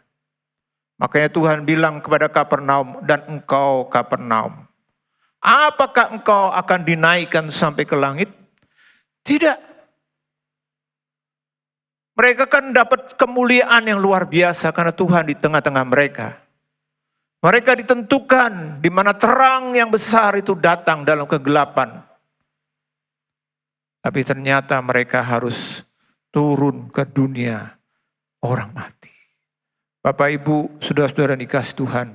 S2: Makanya Tuhan bilang kepada Kapernaum, dan engkau Kapernaum, apakah engkau akan dinaikkan sampai ke langit? Tidak. Mereka kan dapat kemuliaan yang luar biasa karena Tuhan di tengah-tengah mereka. Mereka ditentukan di mana terang yang besar itu datang dalam kegelapan. Tapi ternyata mereka harus turun ke dunia orang mati. Bapak Ibu, saudara-saudara dikasih Tuhan.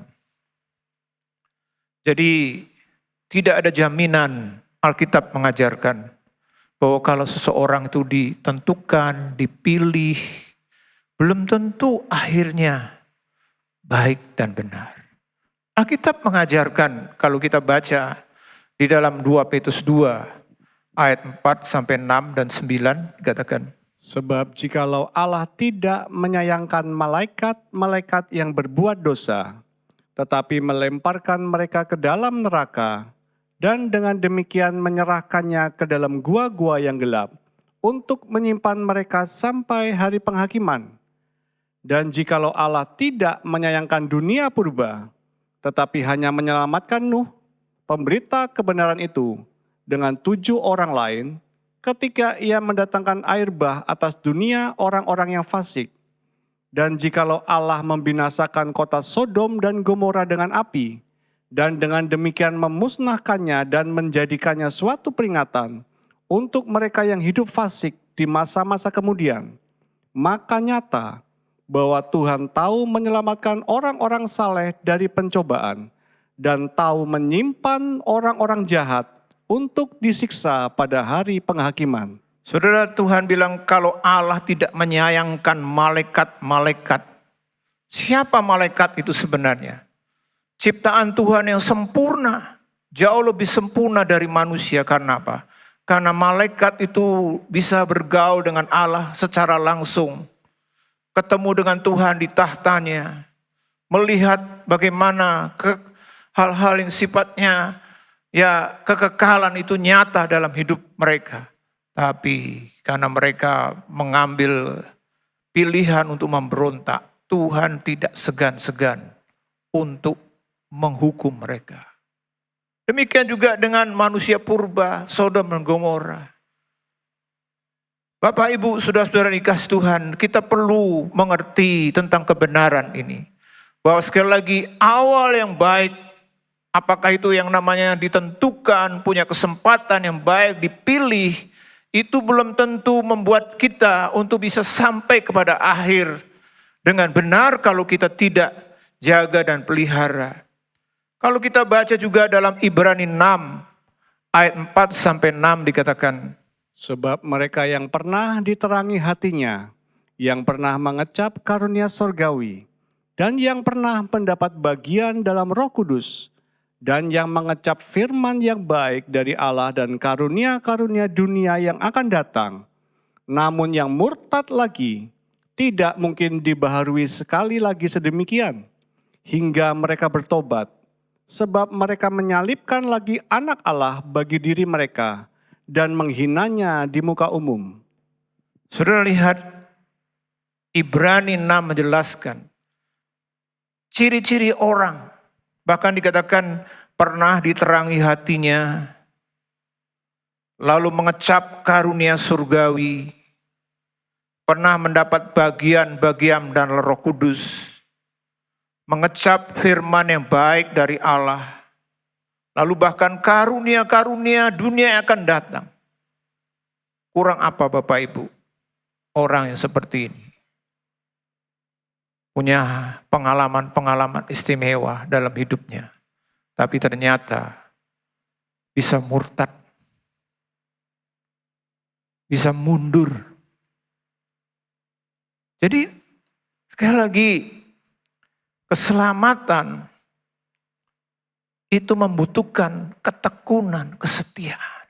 S2: Jadi tidak ada jaminan, Alkitab mengajarkan bahwa kalau seseorang itu ditentukan, dipilih, belum tentu akhirnya baik dan benar. Alkitab mengajarkan, kalau kita baca di dalam 2 Petrus 2 ayat 4 sampai 6 dan 9 dikatakan,
S3: Sebab jikalau Allah tidak menyayangkan malaikat-malaikat yang berbuat dosa, tetapi melemparkan mereka ke dalam neraka, dan dengan demikian menyerahkannya ke dalam gua-gua yang gelap, untuk menyimpan mereka sampai hari penghakiman. Dan jikalau Allah tidak menyayangkan dunia purba, tetapi hanya menyelamatkan Nuh, pemberita kebenaran itu, dengan 7 orang lain, ketika ia mendatangkan air bah atas dunia orang-orang yang fasik. Dan jikalau Allah membinasakan kota Sodom dan Gomora dengan api, dan dengan demikian memusnahkannya dan menjadikannya suatu peringatan untuk mereka yang hidup fasik di masa-masa kemudian, maka nyata bahwa Tuhan tahu menyelamatkan orang-orang saleh dari pencobaan, dan tahu menyimpan orang-orang jahat untuk disiksa pada hari penghakiman.
S2: Saudara, Tuhan bilang kalau Allah tidak menyayangkan malaikat-malaikat. Siapa malaikat itu sebenarnya? Ciptaan Tuhan yang sempurna. Jauh lebih sempurna dari manusia. Karena apa? Karena malaikat itu bisa bergaul dengan Allah secara langsung. Ketemu dengan Tuhan di tahtanya. Melihat bagaimana hal-hal yang sifatnya kekekalan itu nyata dalam hidup mereka. Tapi karena mereka mengambil pilihan untuk memberontak, Tuhan tidak segan-segan untuk menghukum mereka. Demikian juga dengan manusia purba, Sodom dan Gomora. Bapak Ibu, saudara-saudara dikasih Tuhan, kita perlu mengerti tentang kebenaran ini. Bahwa sekali lagi awal yang baik, apakah itu yang namanya ditentukan, punya kesempatan yang baik, dipilih, itu belum tentu membuat kita untuk bisa sampai kepada akhir dengan benar kalau kita tidak jaga dan pelihara. Kalau kita baca juga dalam Ibrani 6 ayat 4 sampai 6 dikatakan,
S3: Sebab mereka yang pernah diterangi hatinya, yang pernah mengecap karunia sorgawi, dan yang pernah mendapat bagian dalam Roh Kudus, dan yang mengecap firman yang baik dari Allah dan karunia-karunia dunia yang akan datang, namun yang murtad lagi, tidak mungkin dibaharui sekali lagi sedemikian, hingga mereka bertobat, sebab mereka menyalibkan lagi anak Allah bagi diri mereka, dan menghinanya di muka umum.
S2: Saudara lihat, Ibrani 6 menjelaskan, ciri-ciri orang, bahkan dikatakan pernah diterangi hatinya, lalu mengecap karunia surgawi, pernah mendapat bagian-bagian dan Roh Kudus, mengecap firman yang baik dari Allah, lalu bahkan karunia-karunia dunia yang akan datang. Kurang apa Bapak Ibu? Orang yang seperti ini punya pengalaman-pengalaman istimewa dalam hidupnya, tapi ternyata bisa murtad, bisa mundur. Jadi sekali lagi, keselamatan itu membutuhkan ketekunan, kesetiaan.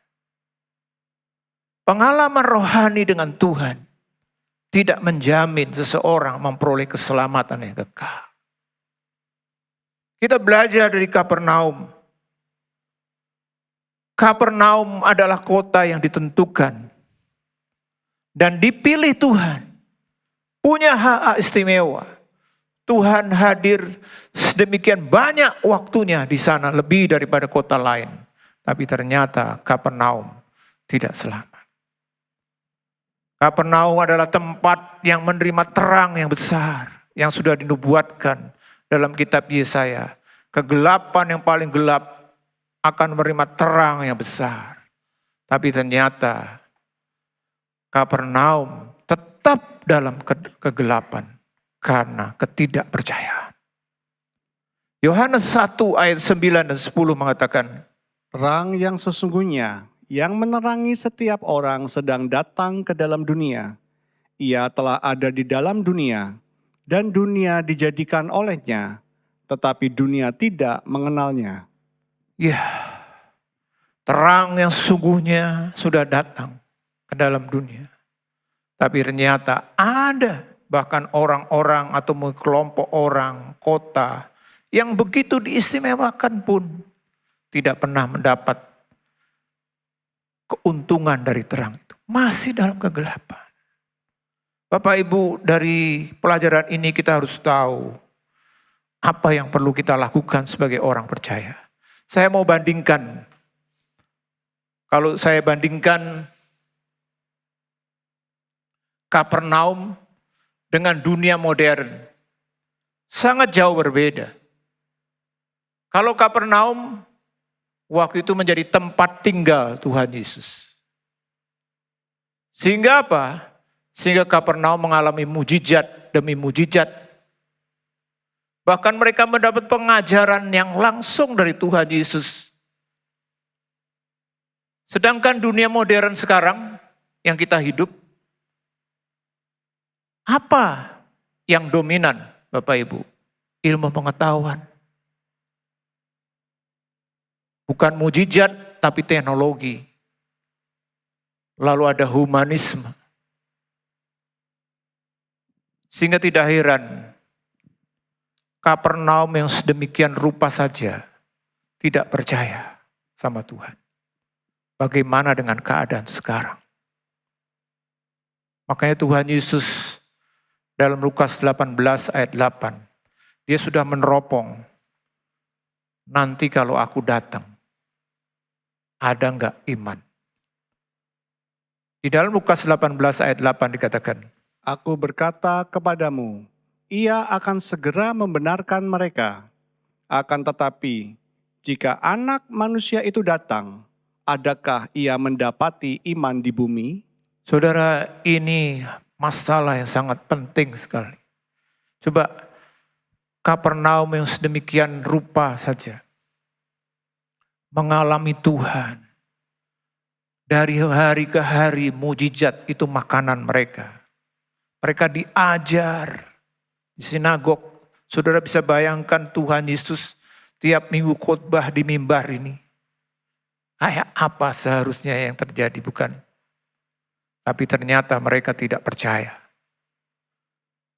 S2: Pengalaman rohani dengan Tuhan tidak menjamin seseorang memperoleh keselamatan yang kekal. Kita belajar dari Kapernaum. Kapernaum adalah kota yang ditentukan dan dipilih Tuhan. Punya hak istimewa. Tuhan hadir sedemikian banyak waktunya di sana, lebih daripada kota lain. Tapi ternyata Kapernaum tidak selamat. Kapernaum adalah tempat yang menerima terang yang besar, yang sudah dinubuatkan dalam kitab Yesaya. Kegelapan yang paling gelap akan menerima terang yang besar. Tapi ternyata Kapernaum tetap dalam kegelapan karena ketidakpercayaan. Yohanes 1 ayat 9 dan 10 mengatakan,
S3: Terang yang sesungguhnya yang menerangi setiap orang sedang datang ke dalam dunia. Ia telah ada di dalam dunia, dan dunia dijadikan olehnya, tetapi dunia tidak mengenalnya.
S2: ya, terang yang sesungguhnya sudah datang ke dalam dunia. Tapi ternyata ada bahkan orang-orang atau kelompok orang, kota, yang begitu diistimewakan pun tidak pernah mendapat keuntungan dari terang itu. Masih dalam kegelapan. Bapak Ibu, dari pelajaran ini kita harus tahu apa yang perlu kita lakukan sebagai orang percaya. Saya mau bandingkan. Kalau saya bandingkan Kapernaum dengan dunia modern, sangat jauh berbeda. Kalau Kapernaum waktu itu menjadi tempat tinggal Tuhan Yesus. Sehingga apa? Sehingga Kapernaum mengalami mujizat demi mujizat. Bahkan mereka mendapat pengajaran yang langsung dari Tuhan Yesus. Sedangkan dunia modern sekarang yang kita hidup, apa yang dominan Bapak Ibu? Ilmu pengetahuan. Bukan mujizat, tapi teknologi. Lalu ada humanisme. Sehingga tidak heran, Kapernaum yang sedemikian rupa saja tidak percaya sama Tuhan. Bagaimana dengan keadaan sekarang? Makanya Tuhan Yesus dalam Lukas 18 ayat 8, dia sudah meneropong, nanti kalau aku datang, ada enggak iman? Di dalam Lukas 18 ayat 8 dikatakan,
S3: Aku berkata kepadamu, ia akan segera membenarkan mereka. Akan tetapi, jika anak manusia itu datang, adakah ia mendapati iman di bumi?
S2: Saudara, ini masalah yang sangat penting sekali. Coba Kapernaum yang sedemikian rupa saja mengalami Tuhan. Dari hari ke hari mujizat itu makanan mereka. Mereka diajar di sinagog. Saudara bisa bayangkan Tuhan Yesus tiap minggu khotbah di mimbar ini. Kayak apa seharusnya yang terjadi, bukan? Tapi ternyata mereka tidak percaya.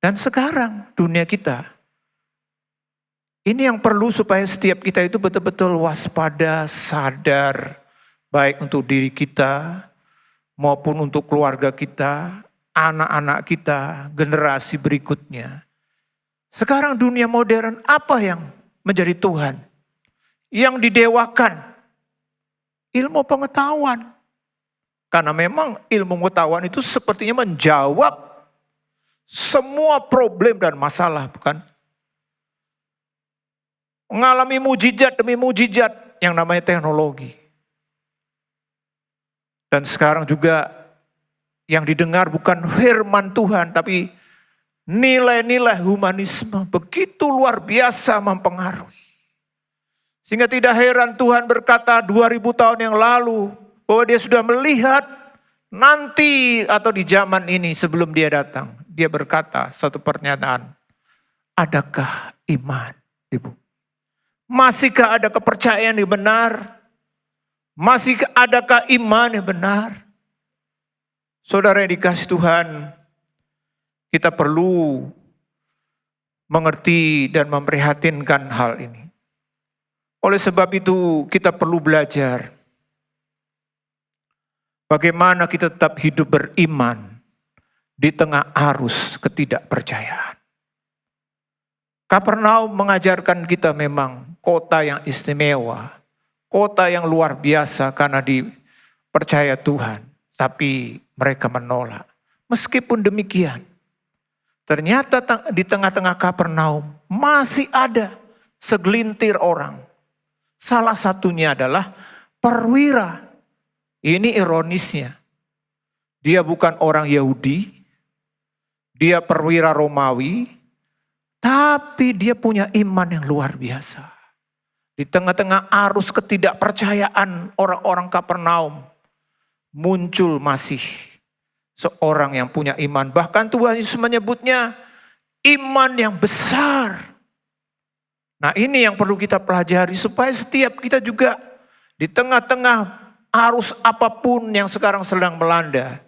S2: Dan sekarang dunia kita, ini yang perlu supaya setiap kita itu betul-betul waspada, sadar, baik untuk diri kita maupun untuk keluarga kita, anak-anak kita, generasi berikutnya. Sekarang dunia modern apa yang menjadi Tuhan? Yang didewakan, ilmu pengetahuan. Karena memang ilmu pengetahuan itu sepertinya menjawab semua problem dan masalah, bukan? Mengalami mujizat demi mujizat yang namanya teknologi. Dan sekarang juga yang didengar bukan firman Tuhan, tapi nilai-nilai humanisme begitu luar biasa mempengaruhi. Sehingga tidak heran Tuhan berkata 2000 tahun yang lalu bahwa dia sudah melihat nanti atau di zaman ini sebelum dia datang. Dia berkata satu pernyataan, adakah iman di bumi? Masihkah ada kepercayaan yang benar? Masih adakah iman yang benar? Saudara yang dikasih Tuhan, kita perlu mengerti dan memprihatinkan hal ini. Oleh sebab itu kita perlu belajar bagaimana kita tetap hidup beriman di tengah arus ketidakpercayaan. Kapernaum mengajarkan kita memang kota yang istimewa, kota yang luar biasa karena dipercaya Tuhan. Tapi mereka menolak. Meskipun demikian, ternyata di tengah-tengah Kapernaum masih ada segelintir orang. Salah satunya adalah perwira. Ini ironisnya. Dia bukan orang Yahudi, dia perwira Romawi, tapi dia punya iman yang luar biasa. Di tengah-tengah arus ketidakpercayaan orang-orang Kapernaum, muncul masih seorang yang punya iman. Bahkan Tuhan Yesus menyebutnya iman yang besar. Nah, ini yang perlu kita pelajari supaya setiap kita juga di tengah-tengah arus apapun yang sekarang sedang melanda,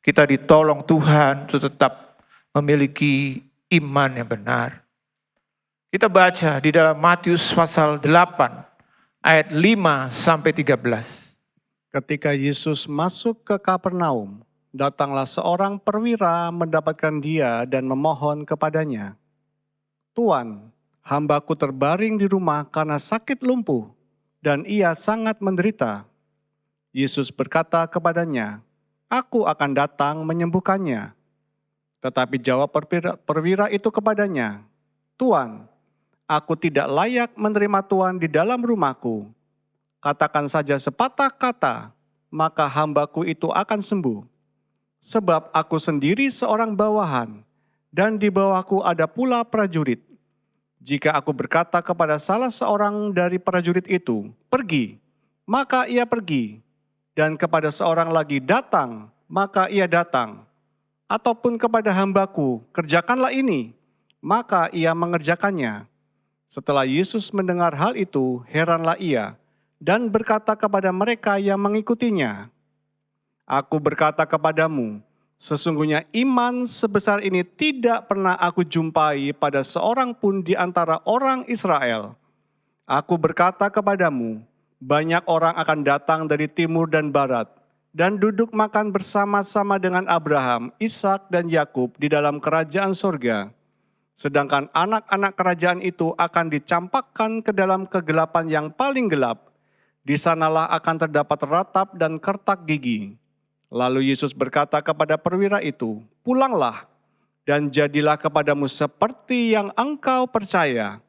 S2: kita ditolong Tuhan untuk tetap memiliki iman yang benar. Kita baca di dalam Matius pasal 8 ayat 5 sampai 13.
S3: Ketika Yesus masuk ke Kapernaum, datanglah seorang perwira mendapatkan dia dan memohon kepadanya, "Tuan, hambaku terbaring di rumah karena sakit lumpuh, dan ia sangat menderita." Yesus berkata kepadanya, "Aku akan datang menyembuhkannya." Tetapi jawab perwira itu kepadanya, "Tuan, aku tidak layak menerima Tuan di dalam rumahku. Katakan saja sepatah kata, maka hambaku itu akan sembuh. Sebab aku sendiri seorang bawahan, dan di bawahku ada pula prajurit. Jika aku berkata kepada salah seorang dari prajurit itu, 'Pergi,' maka ia pergi. Dan kepada seorang lagi, 'Datang,' maka ia datang. Ataupun kepada hambaku, 'Kerjakanlah ini,' maka ia mengerjakannya." Setelah Yesus mendengar hal itu, heranlah ia, dan berkata kepada mereka yang mengikutinya, "Aku berkata kepadamu, sesungguhnya iman sebesar ini tidak pernah aku jumpai pada seorang pun di antara orang Israel. Aku berkata kepadamu, banyak orang akan datang dari timur dan barat, dan duduk makan bersama-sama dengan Abraham, Ishak dan Yakub di dalam kerajaan sorga. Sedangkan anak-anak kerajaan itu akan dicampakkan ke dalam kegelapan yang paling gelap. Di sanalah akan terdapat ratap dan kertak gigi." Lalu Yesus berkata kepada perwira itu, "Pulanglah, dan jadilah kepadamu seperti yang engkau percaya."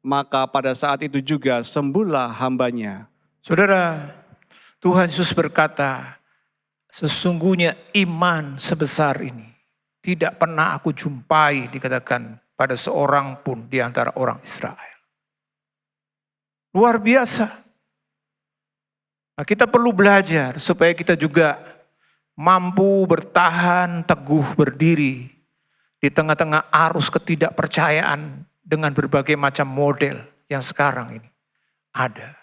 S3: Maka pada saat itu juga sembuhlah hambanya.
S2: Saudara, Tuhan Yesus berkata, sesungguhnya iman sebesar ini tidak pernah aku jumpai, dikatakan pada seorang pun di antara orang Israel. Luar biasa. Nah, kita perlu belajar supaya kita juga mampu bertahan teguh berdiri di tengah-tengah arus ketidakpercayaan dengan berbagai macam model yang sekarang ini ada.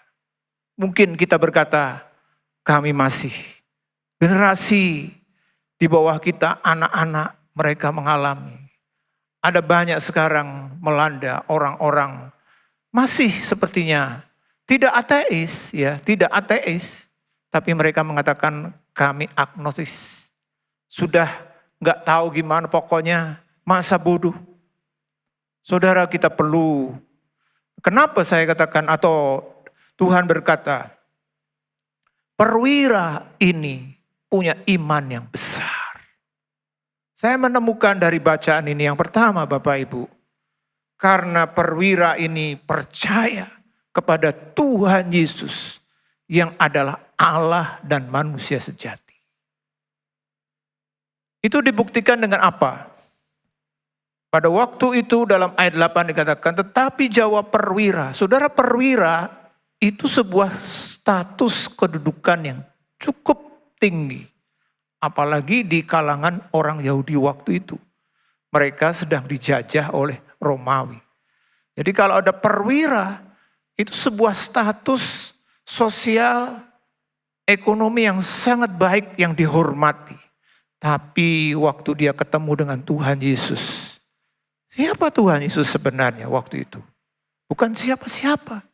S2: Mungkin kita berkata, kami masih generasi di bawah kita, anak-anak mereka mengalami. Ada banyak sekarang melanda orang-orang masih sepertinya tidak ateis, ya, tidak ateis, tapi mereka mengatakan kami agnostis. Sudah nggak tahu gimana, pokoknya masa bodoh. Saudara, kita perlu, kenapa saya katakan atau Tuhan berkata, perwira ini punya iman yang besar. Saya menemukan dari bacaan ini yang pertama Bapak Ibu. Karena perwira ini percaya kepada Tuhan Yesus yang adalah Allah dan manusia sejati. Itu dibuktikan dengan apa? Pada waktu itu dalam ayat 8 dikatakan, tetapi jawab perwira. Saudara, perwira itu sebuah status kedudukan yang cukup tinggi. Apalagi di kalangan orang Yahudi waktu itu. Mereka sedang dijajah oleh Romawi. Jadi kalau ada perwira, itu sebuah status sosial, ekonomi yang sangat baik, yang dihormati. Tapi waktu dia ketemu dengan Tuhan Yesus, siapa Tuhan Yesus sebenarnya waktu itu? Bukan siapa-siapa.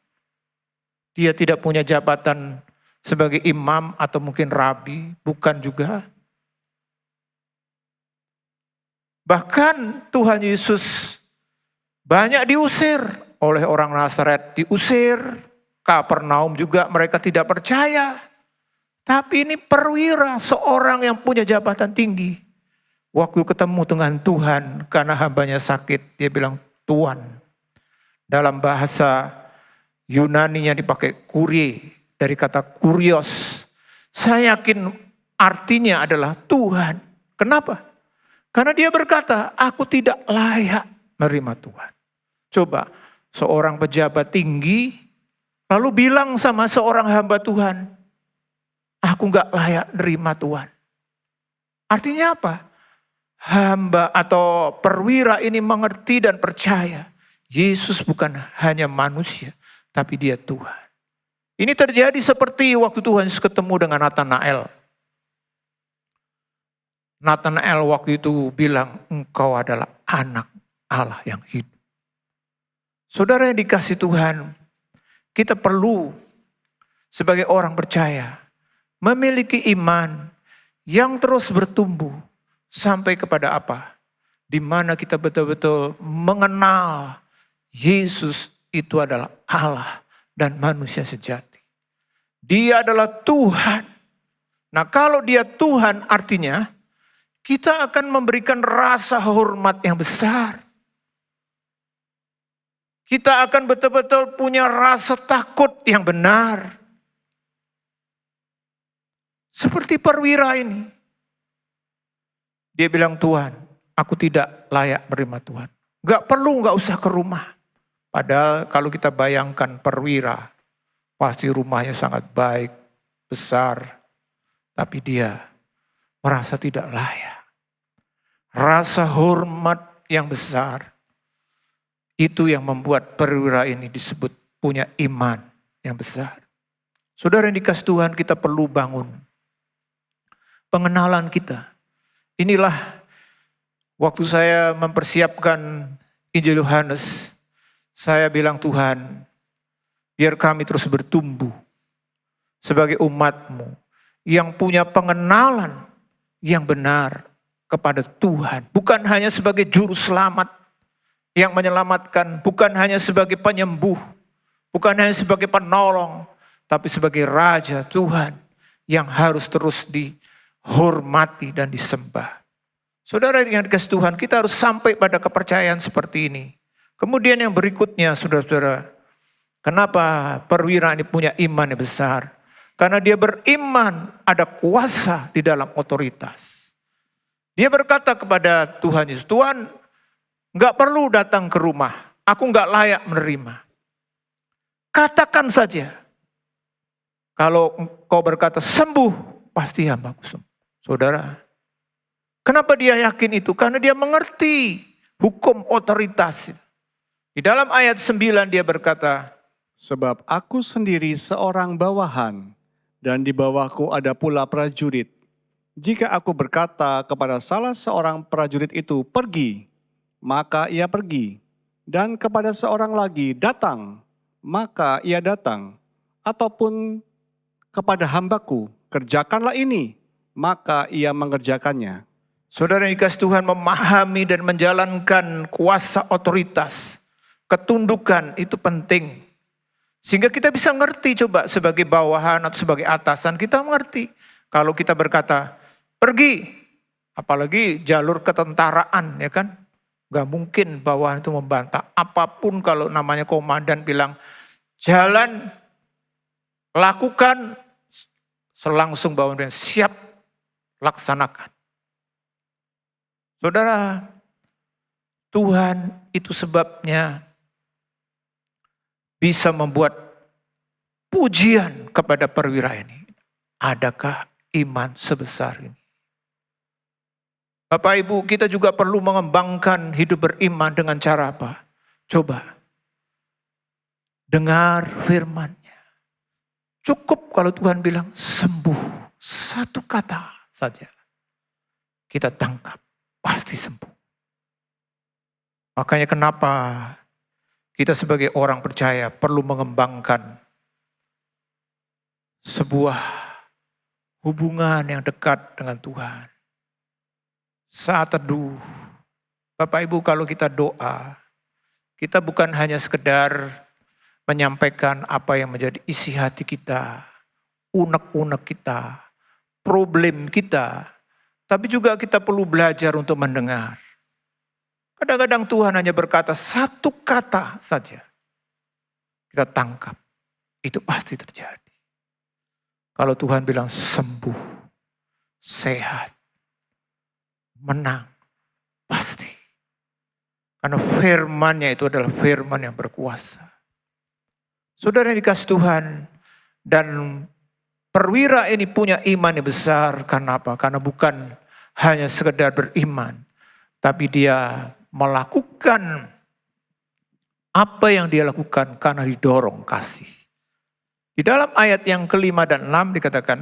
S2: Dia tidak punya jabatan sebagai imam atau mungkin rabi, bukan juga. Bahkan Tuhan Yesus banyak diusir oleh orang Nazaret, diusir. Kapernaum juga mereka tidak percaya. Tapi ini perwira, seorang yang punya jabatan tinggi. Waktu ketemu dengan Tuhan, karena hambanya sakit, dia bilang, Tuhan. Dalam bahasa Yunaninya dipakai kurie, dari kata kurios. Saya yakin artinya adalah Tuhan. Kenapa? Karena dia berkata, aku tidak layak menerima Tuhan. Coba, seorang pejabat tinggi, lalu bilang sama seorang hamba Tuhan, aku gak layak menerima Tuhan. Artinya apa? Hamba atau perwira ini mengerti dan percaya, Yesus bukan hanya manusia, tapi dia Tuhan. Ini terjadi seperti waktu Tuhan Yesus ketemu dengan Natanael. Natanael waktu itu bilang, engkau adalah anak Allah yang hidup. Saudara yang dikasih Tuhan, kita perlu sebagai orang percaya memiliki iman yang terus bertumbuh sampai kepada apa? Di mana kita betul-betul mengenal Yesus itu adalah Allah dan manusia sejati. Dia adalah Tuhan. Nah, kalau dia Tuhan artinya kita akan memberikan rasa hormat yang besar. Kita akan betul-betul punya rasa takut yang benar. Seperti perwira ini. Dia bilang, Tuhan, aku tidak layak menerima Tuhan. Gak usah ke rumah. Padahal kalau kita bayangkan perwira, pasti rumahnya sangat baik, besar. Tapi dia merasa tidak layak. Rasa hormat yang besar, itu yang membuat perwira ini disebut punya iman yang besar. Saudara yang dikasih Tuhan, kita perlu bangun pengenalan kita. Inilah waktu saya mempersiapkan Injil Yohanes, saya bilang, Tuhan, biar kami terus bertumbuh sebagai umat-Mu yang punya pengenalan yang benar kepada Tuhan. Bukan hanya sebagai juru selamat yang menyelamatkan, bukan hanya sebagai penyembuh, bukan hanya sebagai penolong, tapi sebagai Raja Tuhan yang harus terus dihormati dan disembah. Saudara yang dikasih Tuhan, kita harus sampai pada kepercayaan seperti ini. Kemudian yang berikutnya, saudara-saudara, kenapa perwira ini punya iman yang besar? Karena dia beriman ada kuasa di dalam otoritas. Dia berkata kepada Tuhan Yesus, Tuhan, gak perlu datang ke rumah, aku gak layak menerima. Katakan saja, kalau engkau berkata sembuh, pasti hambaku sembuh. Saudara, kenapa dia yakin itu? Karena dia mengerti hukum otoritas. Di dalam ayat 9 dia berkata,
S3: sebab aku sendiri seorang bawahan, dan di bawahku ada pula prajurit. Jika aku berkata kepada salah seorang prajurit itu, pergi, maka ia pergi. Dan kepada seorang lagi, datang, maka ia datang. Ataupun kepada hambaku, kerjakanlah ini, maka ia mengerjakannya.
S2: Saudara yang dikasih Tuhan, memahami dan menjalankan kuasa otoritas, ketundukan itu penting. Sehingga kita bisa ngerti, coba sebagai bawahan atau sebagai atasan, kita mengerti. Kalau kita berkata, pergi, Apalagi jalur ketentaraan, ya kan? Gak mungkin bawahan itu membantah. Apapun kalau namanya komandan bilang, jalan, lakukan, selangsung bawahan siap, laksanakan. Saudara, Tuhan itu sebabnya bisa membuat pujian kepada perwira ini. Adakah iman sebesar ini? Bapak Ibu, kita juga perlu mengembangkan hidup beriman dengan cara apa? Coba dengar firman-Nya. Cukup kalau Tuhan bilang sembuh, satu kata saja. Kita tangkap, pasti sembuh. Makanya kenapa kita sebagai orang percaya perlu mengembangkan sebuah hubungan yang dekat dengan Tuhan. Saat teduh, Bapak Ibu, kalau kita doa, kita bukan hanya sekedar menyampaikan apa yang menjadi isi hati kita, unek-unek kita, problem kita, tapi juga kita perlu belajar untuk mendengar. Kadang-kadang Tuhan hanya berkata satu kata saja. Kita tangkap, itu pasti terjadi. Kalau Tuhan bilang sembuh, sehat, menang, pasti. Karena firman-Nya itu adalah firman yang berkuasa. Saudara yang dikasih Tuhan, dan perwira ini punya iman yang besar. Karena apa? Karena bukan hanya sekedar beriman, tapi dia melakukan apa yang dia lakukan karena didorong kasih. Di dalam ayat yang ke-5 dan 6 dikatakan,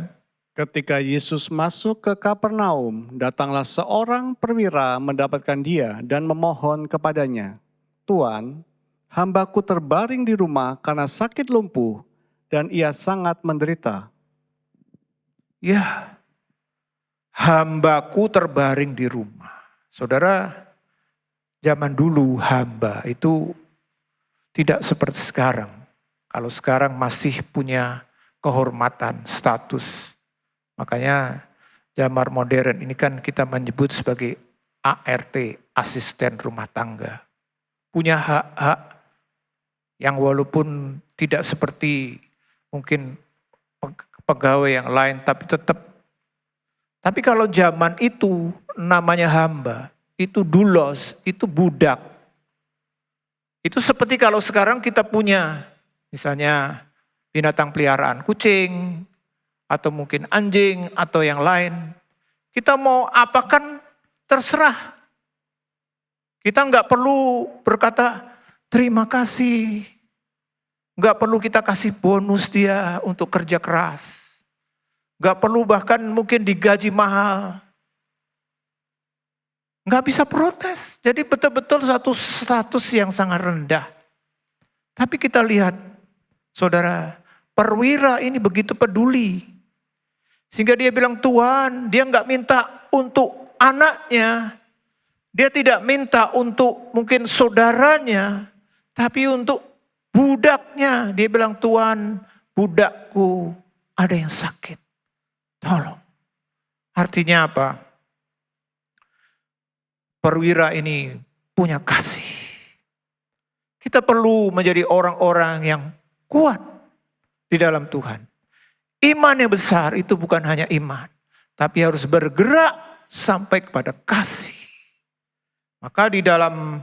S3: Ketika Yesus masuk ke Kapernaum, datanglah seorang perwira mendapatkan dia dan memohon kepadanya, "Tuan, hambaku terbaring di rumah karena sakit lumpuh dan ia sangat menderita."
S2: ya, hambaku terbaring di rumah. Saudara, zaman dulu hamba itu tidak seperti sekarang. Kalau sekarang masih punya kehormatan, status. Makanya zaman modern ini kan kita menyebut sebagai ART, asisten rumah tangga. Punya hak-hak yang walaupun tidak seperti mungkin pegawai yang lain, tapi tetap. Tapi kalau zaman itu namanya hamba, itu doulos, itu budak. Itu seperti kalau sekarang kita punya misalnya binatang peliharaan, kucing, atau mungkin anjing, atau yang lain. Kita mau apakan terserah. Kita nggak perlu berkata terima kasih. Nggak perlu kita kasih bonus dia untuk kerja keras. Nggak perlu bahkan mungkin digaji mahal. Nggak bisa protes. Jadi betul-betul satu status yang sangat rendah. Tapi kita lihat, saudara, perwira ini begitu peduli. Sehingga dia bilang, Tuhan, dia nggak minta untuk anaknya. Dia tidak minta untuk mungkin saudaranya. Tapi untuk budaknya. Dia bilang, Tuhan, budakku ada yang sakit. Tolong. Artinya apa? Perwira ini punya kasih. Kita perlu menjadi orang-orang yang kuat di dalam Tuhan. Iman yang besar itu bukan hanya iman, tapi harus bergerak sampai kepada kasih. Maka di dalam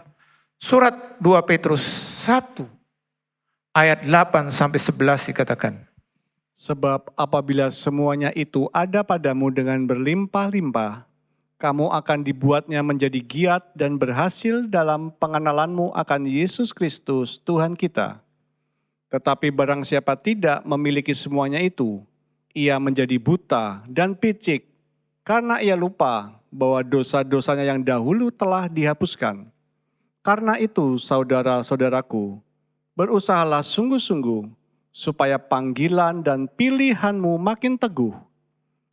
S2: surat 2 Petrus 1 ayat 8 sampai 11 dikatakan,
S3: Sebab apabila semuanya itu ada padamu dengan berlimpah-limpah, kamu akan dibuatnya menjadi giat dan berhasil dalam pengenalanmu akan Yesus Kristus Tuhan kita. Tetapi barang siapa tidak memiliki semuanya itu, ia menjadi buta dan picik, karena ia lupa bahwa dosa-dosanya yang dahulu telah dihapuskan. Karena itu, saudara-saudaraku, berusahalah sungguh-sungguh, supaya panggilan dan pilihanmu makin teguh.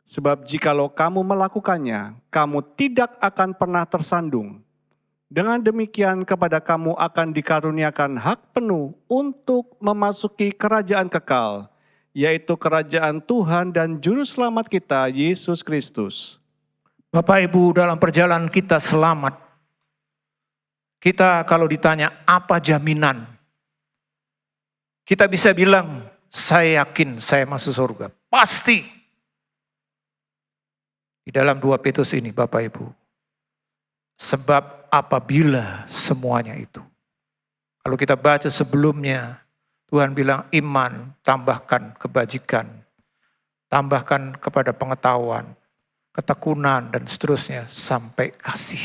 S3: Sebab jikalau kamu melakukannya, kamu tidak akan pernah tersandung. Dengan demikian kepada kamu akan dikaruniakan hak penuh untuk memasuki kerajaan kekal, yaitu kerajaan Tuhan dan Juru Selamat kita, Yesus Kristus.
S2: Bapak Ibu, dalam perjalanan kita selamat, kita kalau ditanya apa jaminan, kita bisa bilang, saya yakin saya masuk surga. Pasti. Di dalam 2 Petrus ini Bapak Ibu. Sebab apabila semuanya itu. Kalau kita baca sebelumnya, Tuhan bilang iman, tambahkan kebajikan, tambahkan kepada pengetahuan, ketekunan dan seterusnya sampai kasih.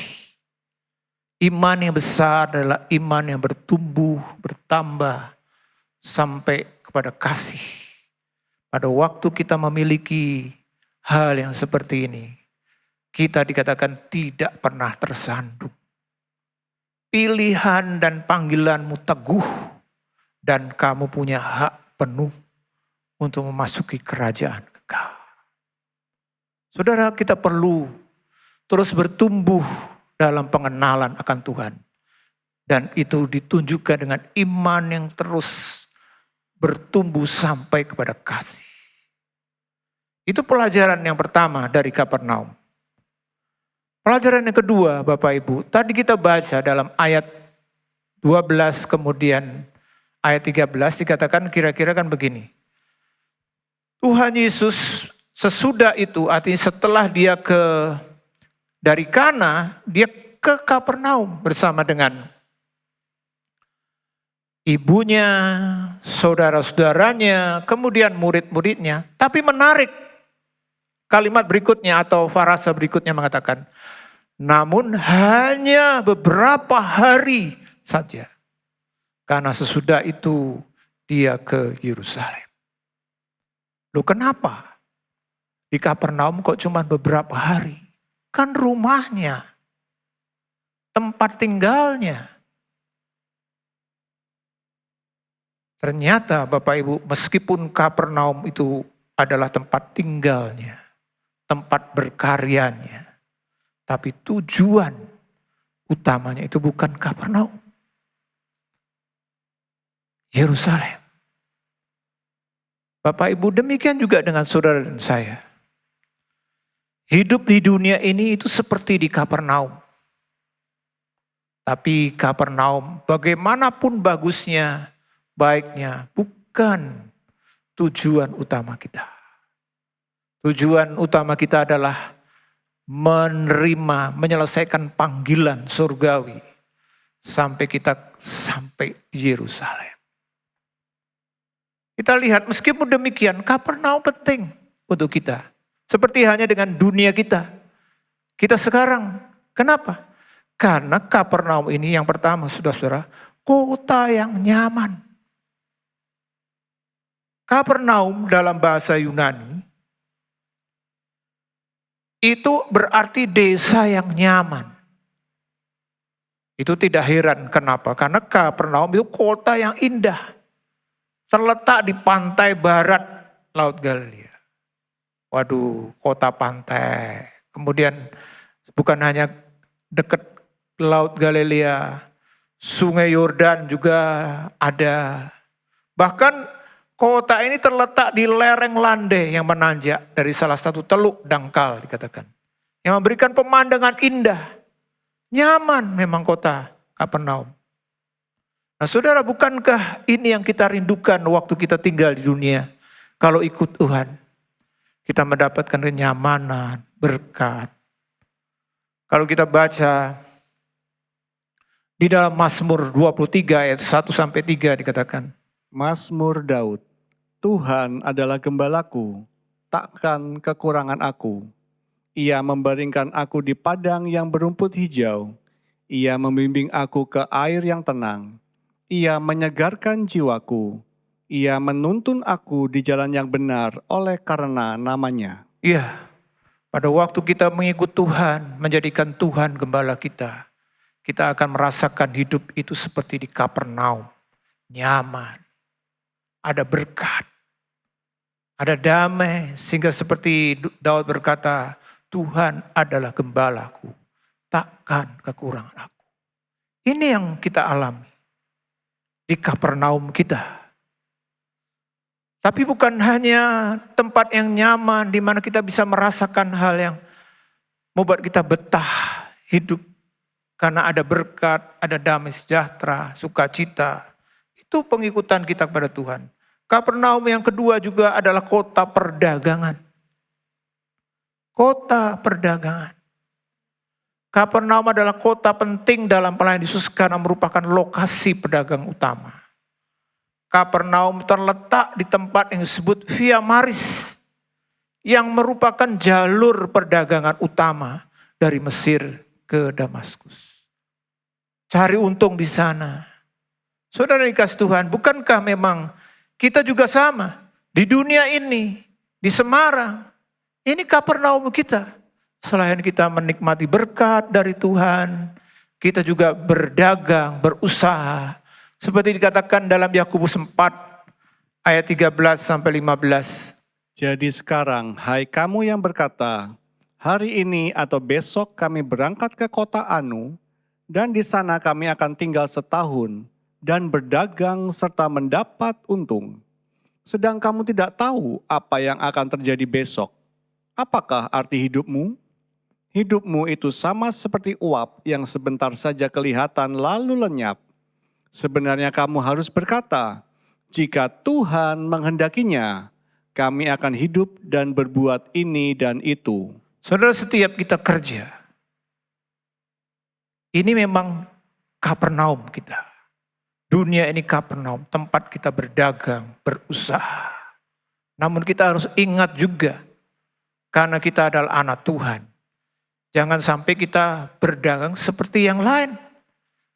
S2: Iman yang besar adalah iman yang bertumbuh, bertambah sampai kepada kasih. Pada waktu kita memiliki hal yang seperti ini, kita dikatakan tidak pernah tersandung. Pilihan dan panggilanmu teguh dan kamu punya hak penuh untuk memasuki kerajaan kekal. Saudara, kita perlu terus bertumbuh dalam pengenalan akan Tuhan. Dan itu ditunjukkan dengan iman yang terus bertumbuh sampai kepada kasih. Itu pelajaran yang pertama dari Kapernaum. Pelajaran yang kedua Bapak Ibu, tadi kita baca dalam ayat 12 kemudian ayat 13 dikatakan kira-kira kan begini. Tuhan Yesus sesudah itu, artinya setelah dia dari Kana, dia ke Kapernaum bersama dengan ibunya, saudara-saudaranya, kemudian murid-muridnya. Tapi menarik, kalimat berikutnya atau frasa berikutnya mengatakan, namun hanya beberapa hari saja. Karena sesudah itu dia ke Yerusalem. Loh kenapa? Di Kapernaum kok cuma beberapa hari? Kan rumahnya, tempat tinggalnya. Ternyata Bapak Ibu, meskipun Kapernaum itu adalah tempat tinggalnya, tempat berkaryanya, tapi tujuan utamanya itu bukan Kapernaum. Yerusalem. Bapak Ibu, demikian juga dengan saudara dan saya. Hidup di dunia ini itu seperti di Kapernaum. Tapi Kapernaum bagaimanapun bagusnya, baiknya, bukan tujuan utama kita. Tujuan utama kita adalah menerima, menyelesaikan panggilan surgawi. Sampai kita sampai di Yerusalem. Kita lihat meskipun demikian Kapernaum penting untuk kita. Seperti hanya dengan dunia kita. Kita sekarang, kenapa? Karena Kapernaum ini yang pertama saudara-saudara, kota yang nyaman. Kapernaum dalam bahasa Yunani, itu berarti desa yang nyaman. Itu tidak heran kenapa? Karena Kapernaum itu kota yang indah. Terletak di pantai barat Laut Galilea. Waduh, kota pantai. Kemudian bukan hanya dekat Laut Galilea, Sungai Yordan juga ada. Bahkan kota ini terletak di lereng landai yang menanjak dari salah satu teluk dangkal dikatakan. Yang memberikan pemandangan indah. Nyaman memang kota Kapernaum. Nah saudara, bukankah ini yang kita rindukan waktu kita tinggal di dunia? Kalau ikut Tuhan, kita mendapatkan kenyamanan, berkat. Kalau kita baca di dalam Mazmur 23 ayat 1 sampai 3 dikatakan.
S3: Mazmur Daud, Tuhan adalah gembalaku, takkan kekurangan aku. Ia membaringkan aku di padang yang berumput hijau. Ia membimbing aku ke air yang tenang. Ia menyegarkan jiwaku. Ia menuntun aku di jalan yang benar oleh karena namanya.
S2: Iya, pada waktu kita mengikut Tuhan, menjadikan Tuhan gembala kita akan merasakan hidup itu seperti di Kapernaum. Nyaman, ada berkat, ada damai, sehingga seperti Daud berkata, Tuhan adalah gembalaku, takkan kekurangan aku. Ini yang kita alami di Kapernaum kita. Tapi bukan hanya tempat yang nyaman di mana kita bisa merasakan hal yang membuat kita betah hidup. Karena ada berkat, ada damai sejahtera, sukacita. Itu pengikutan kita kepada Tuhan. Kapernaum yang kedua juga adalah kota perdagangan. Kota perdagangan. Kapernaum adalah kota penting dalam pelayanan Yesus karena merupakan lokasi pedagang utama. Kapernaum terletak di tempat yang disebut Via Maris, yang merupakan jalur perdagangan utama dari Mesir ke Damaskus. Cari untung di sana. Saudara dikasih Tuhan, bukankah memang kita juga sama di dunia ini, di Semarang, ini Kapernaum kita. Selain kita menikmati berkat dari Tuhan, kita juga berdagang, berusaha. Seperti dikatakan dalam Yakobus 4 ayat 13 sampai 15.
S3: Jadi sekarang, hai kamu yang berkata, hari ini atau besok kami berangkat ke kota Anu, dan di sana kami akan tinggal setahun, dan berdagang serta mendapat untung. Sedang kamu tidak tahu apa yang akan terjadi besok. Apakah arti hidupmu? Hidupmu itu sama seperti uap yang sebentar saja kelihatan lalu lenyap. Sebenarnya kamu harus berkata, jika Tuhan menghendakinya, kami akan hidup dan berbuat ini dan itu.
S2: Saudara, setiap kita kerja, ini memang Kapernaum kita. Dunia ini Kapernaum, tempat kita berdagang, berusaha. Namun kita harus ingat juga, karena kita adalah anak Tuhan. Jangan sampai kita berdagang seperti yang lain.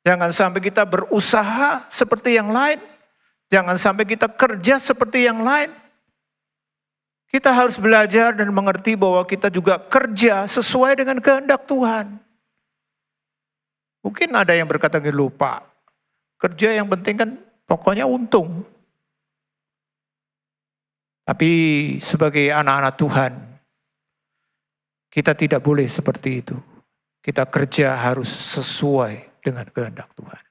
S2: Jangan sampai kita berusaha seperti yang lain. Jangan sampai kita kerja seperti yang lain. Kita harus belajar dan mengerti bahwa kita juga kerja sesuai dengan kehendak Tuhan. Mungkin ada yang berkata lupa. Kerja yang penting kan pokoknya untung. Tapi sebagai anak-anak Tuhan, kita tidak boleh seperti itu. Kita kerja harus sesuai dengan kehendak Tuhan.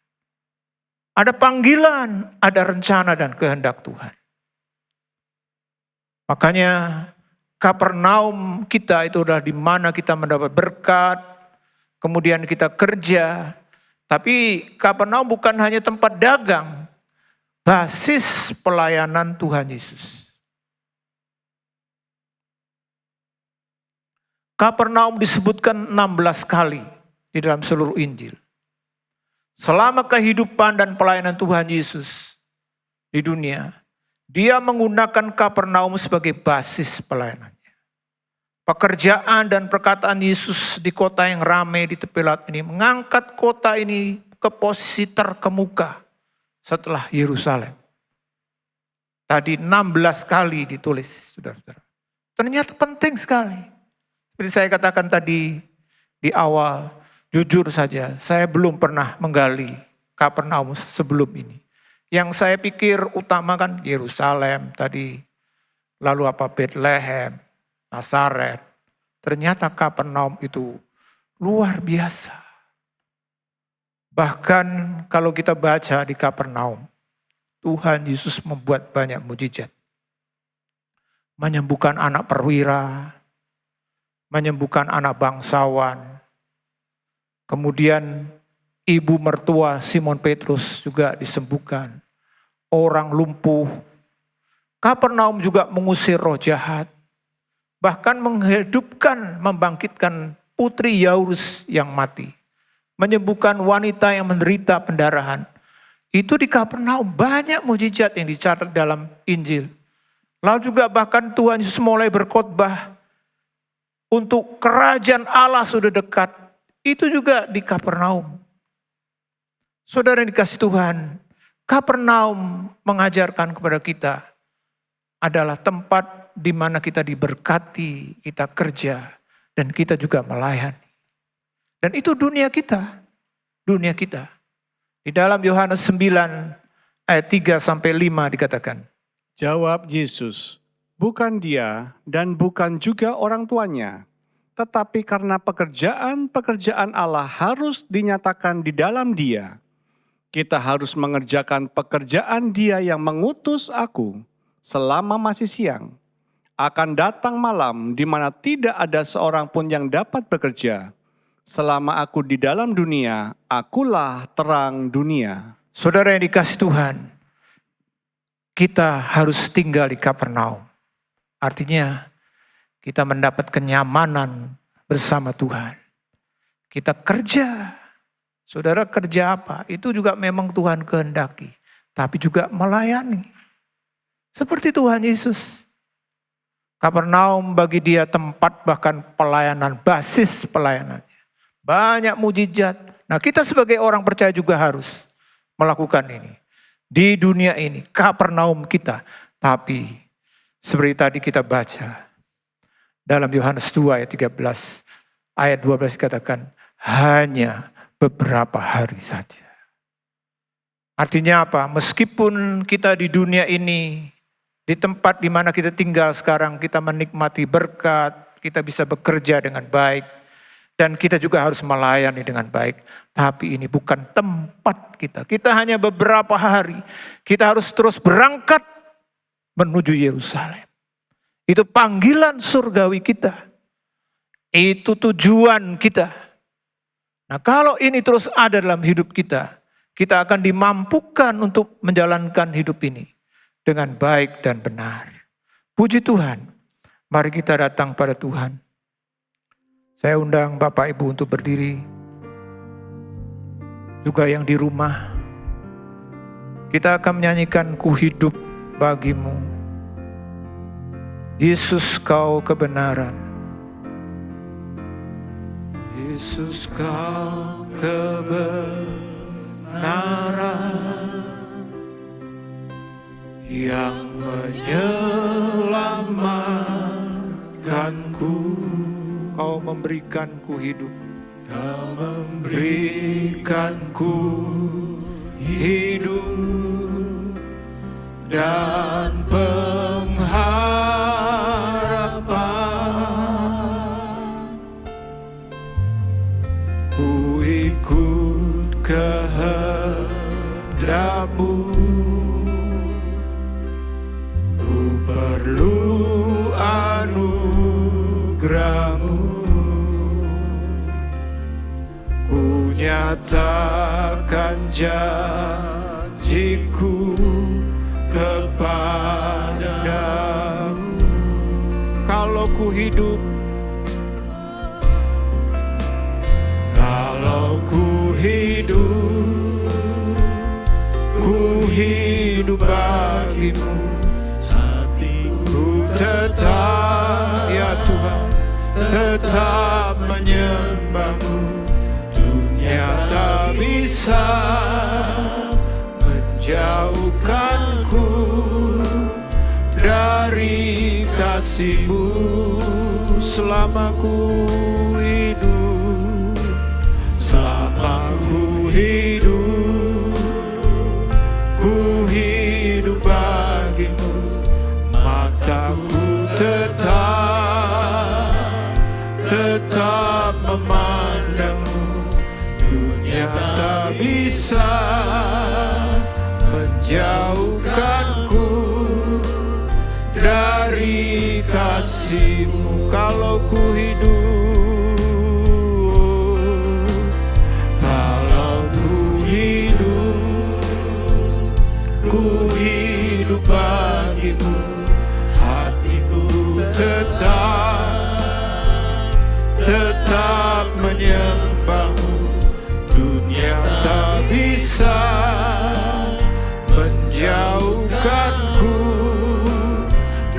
S2: Ada panggilan, ada rencana dan kehendak Tuhan. Makanya Kapernaum kita itu adalah di mana kita mendapat berkat, kemudian kita kerja. Tapi Kapernaum bukan hanya tempat dagang, basis pelayanan Tuhan Yesus. Kapernaum disebutkan 16 kali di dalam seluruh Injil. Selama kehidupan dan pelayanan Tuhan Yesus di dunia, dia menggunakan Kapernaum sebagai basis pelayanannya. Pekerjaan dan perkataan Yesus di kota yang ramai di tepi laut ini mengangkat kota ini ke posisi terkemuka setelah Yerusalem. Tadi 16 kali ditulis, saudara-saudara. Ternyata penting sekali. Seperti saya katakan tadi di awal, jujur saja saya belum pernah menggali Kapernaum sebelum ini. Yang saya pikir utama kan Yerusalem tadi, lalu apa Bethlehem, Nazaret. Ternyata Kapernaum itu luar biasa. Bahkan kalau kita baca di Kapernaum, Tuhan Yesus membuat banyak mujizat. Menyembuhkan anak perwira, menyembuhkan anak bangsawan. Kemudian ibu mertua Simon Petrus juga disembuhkan. Orang lumpuh. Kapernaum juga mengusir roh jahat. Bahkan menghidupkan, membangkitkan putri Yairus yang mati. Menyembuhkan wanita yang menderita pendarahan. Itu di Kapernaum banyak mujizat yang dicatat dalam Injil. Lalu juga bahkan Tuhan Yesus mulai berkhotbah untuk kerajaan Allah sudah dekat. Itu juga di Kapernaum. Saudara yang dikasih Tuhan, Kapernaum mengajarkan kepada kita adalah tempat di mana kita diberkati, kita kerja, dan kita juga melayani. Dan itu dunia kita. Dunia kita. Di dalam Yohanes 9 ayat 3 sampai 5 dikatakan.
S3: Jawab Yesus, bukan dia dan bukan juga orang tuanya, tetapi karena pekerjaan-pekerjaan Allah harus dinyatakan di dalam dia. Kita harus mengerjakan pekerjaan dia yang mengutus aku selama masih siang. Akan datang malam di mana tidak ada seorang pun yang dapat bekerja. Selama aku di dalam dunia, akulah terang dunia.
S2: Saudara yang dikasih Tuhan, kita harus tinggal di Kapernaum. Artinya kita mendapat kenyamanan bersama Tuhan. Kita kerja. Saudara kerja apa? Itu juga memang Tuhan kehendaki. Tapi juga melayani. Seperti Tuhan Yesus. Kapernaum bagi dia tempat bahkan pelayanan, basis pelayanannya. Banyak mujizat. Nah, kita sebagai orang percaya juga harus melakukan ini. Di dunia ini, Kapernaum kita. Tapi seperti tadi kita baca dalam Yohanes 2 ayat 13, ayat 12 dikatakan hanya beberapa hari saja. Artinya apa? Meskipun kita di dunia ini, di tempat di mana kita tinggal sekarang, kita menikmati berkat, kita bisa bekerja dengan baik, dan kita juga harus melayani dengan baik. Tapi ini bukan tempat kita. Kita hanya beberapa hari. Kita harus terus berangkat menuju Yerusalem. Itu panggilan surgawi kita. Itu tujuan kita. Nah, kalau ini terus ada dalam hidup kita, kita akan dimampukan untuk menjalankan hidup ini dengan baik dan benar. Puji Tuhan. Mari kita datang pada Tuhan. Saya undang Bapak Ibu untuk berdiri. Juga yang di rumah. Kita akan menyanyikan Ku Hidup Bagimu. Yesus Kau kebenaran. Yesus Kau kebenaran yang menyelamatkanku. Kau memberikanku hidup. Kau memberikanku hidup dan pengharapan. Ku ikut kehendak-Mu. Ku perlu anugerah-Mu. Ku nyatakan janjiku kepadamu. Kalau ku hidup, kalau ku hidup bagimu. Hatiku tetap, ya Tuhan, tetap menyembah-Mu. Dunia tak bisa menjauhkanku dari kasih-Mu. Selama ku hidup, selama ku hidup bagimu. Mataku tetap memandang-Mu. Dunia tak bisa menjauhkanku dari kasih-Mu. Kalau ku hidup, bagimu. Hatiku tetap menyembah-Mu. Dunia tak bisa menjauhkanku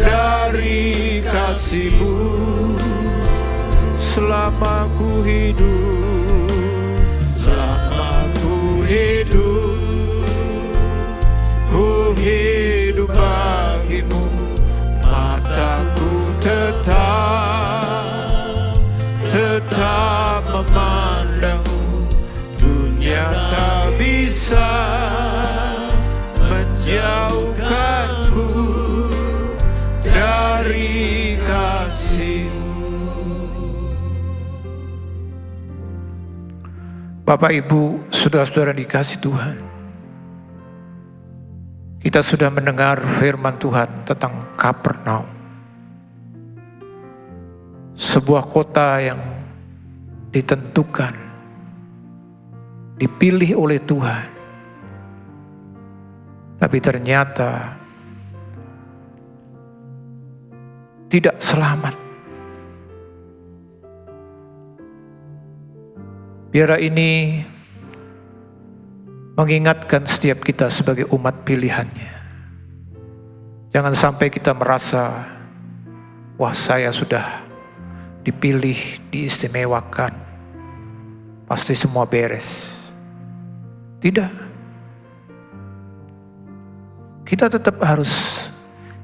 S2: dari kasih-Mu. Selama ku hidup, ku hidup bagimu. Mataku tetap memandang-Mu. Dunia tak bisa menjauhkanku dari kasih-Mu. Bapak, Ibu, saudara-saudara dikasih Tuhan, kita sudah mendengar firman Tuhan tentang Kapernaum. sebuah kota yang ditentukan, dipilih oleh Tuhan, tapi ternyata tidak selamat. Biarlah ini mengingatkan setiap kita sebagai umat pilihannya. Jangan sampai kita merasa, wah saya sudah dipilih, diistimewakan, pasti semua beres. Tidak. Kita tetap harus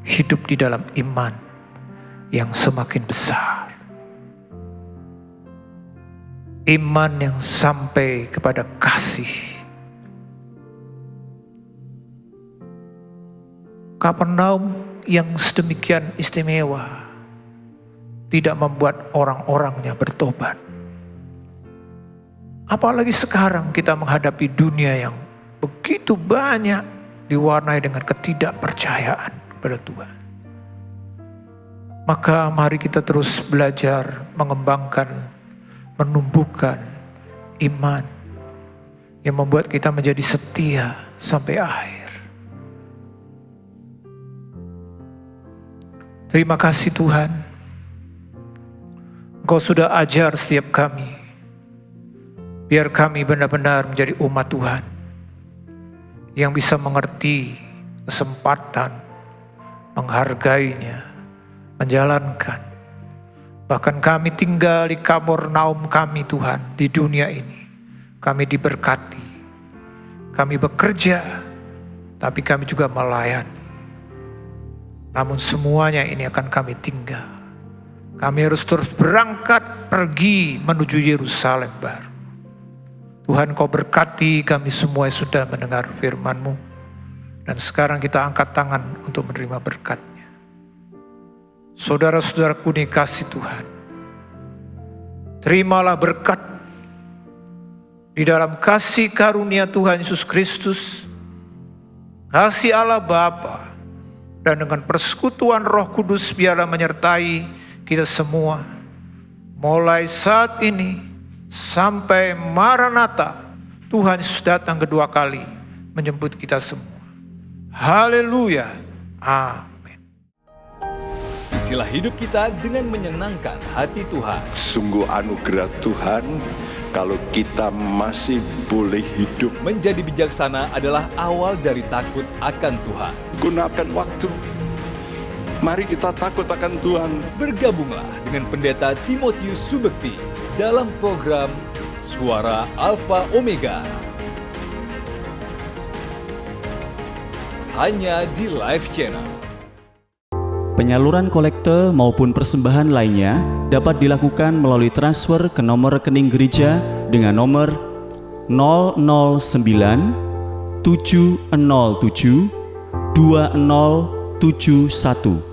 S2: hidup di dalam iman yang semakin besar. Iman yang sampai kepada kasih. Kapernaum yang sedemikian istimewa tidak membuat orang-orangnya bertobat. Apalagi sekarang kita menghadapi dunia yang begitu banyak diwarnai dengan ketidakpercayaan kepada Tuhan. Maka mari kita terus belajar mengembangkan, menumbuhkan iman yang membuat kita menjadi setia sampai akhir. Terima kasih Tuhan, Engkau sudah ajar setiap kami, biar kami benar-benar menjadi umat Tuhan yang bisa mengerti kesempatan, menghargainya, menjalankan. Bahkan kami tinggal di Kapernaum kami Tuhan, di dunia ini. Kami diberkati, kami bekerja, tapi kami juga melayani. Namun semuanya ini akan kami tinggal. Kami harus terus berangkat pergi menuju Yerusalem baru. Tuhan Kau berkati kami semua yang sudah mendengar firman-Mu. Dan sekarang kita angkat tangan untuk menerima berkat-Nya. Saudara-saudaraku dikasihi Tuhan, terimalah berkat di dalam kasih karunia Tuhan Yesus Kristus, kasih Allah Bapa, dan dengan persekutuan Roh Kudus biarlah menyertai kita semua, mulai saat ini sampai Maranatha, Tuhan Yesus datang kedua kali menjemput kita semua. Haleluya, amin.
S4: Isilah hidup kita dengan menyenangkan hati Tuhan.
S5: Sungguh anugerah Tuhan kalau kita masih boleh hidup.
S4: Menjadi bijaksana adalah awal dari takut akan Tuhan.
S5: Gunakan waktu. Mari kita takut akan Tuhan.
S4: Bergabunglah dengan Pendeta Timotius Subekti dalam program Suara Alfa Omega. Hanya di Live Channel.
S6: Penyaluran kolekte maupun persembahan lainnya dapat dilakukan melalui transfer ke nomor rekening gereja dengan nomor 009 707 2071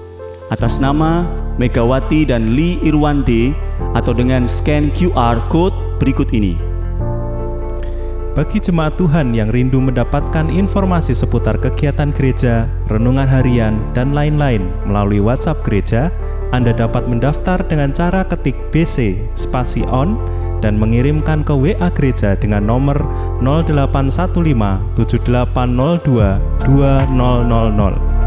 S6: atas nama Megawati dan Lee Irwande atau dengan scan QR Code berikut ini.
S7: Bagi jemaat Tuhan yang rindu mendapatkan informasi seputar kegiatan gereja, renungan harian, dan lain-lain melalui WhatsApp gereja, Anda dapat mendaftar dengan cara ketik BC spasi on dan mengirimkan ke WA gereja dengan nomor 0815 7802 2000.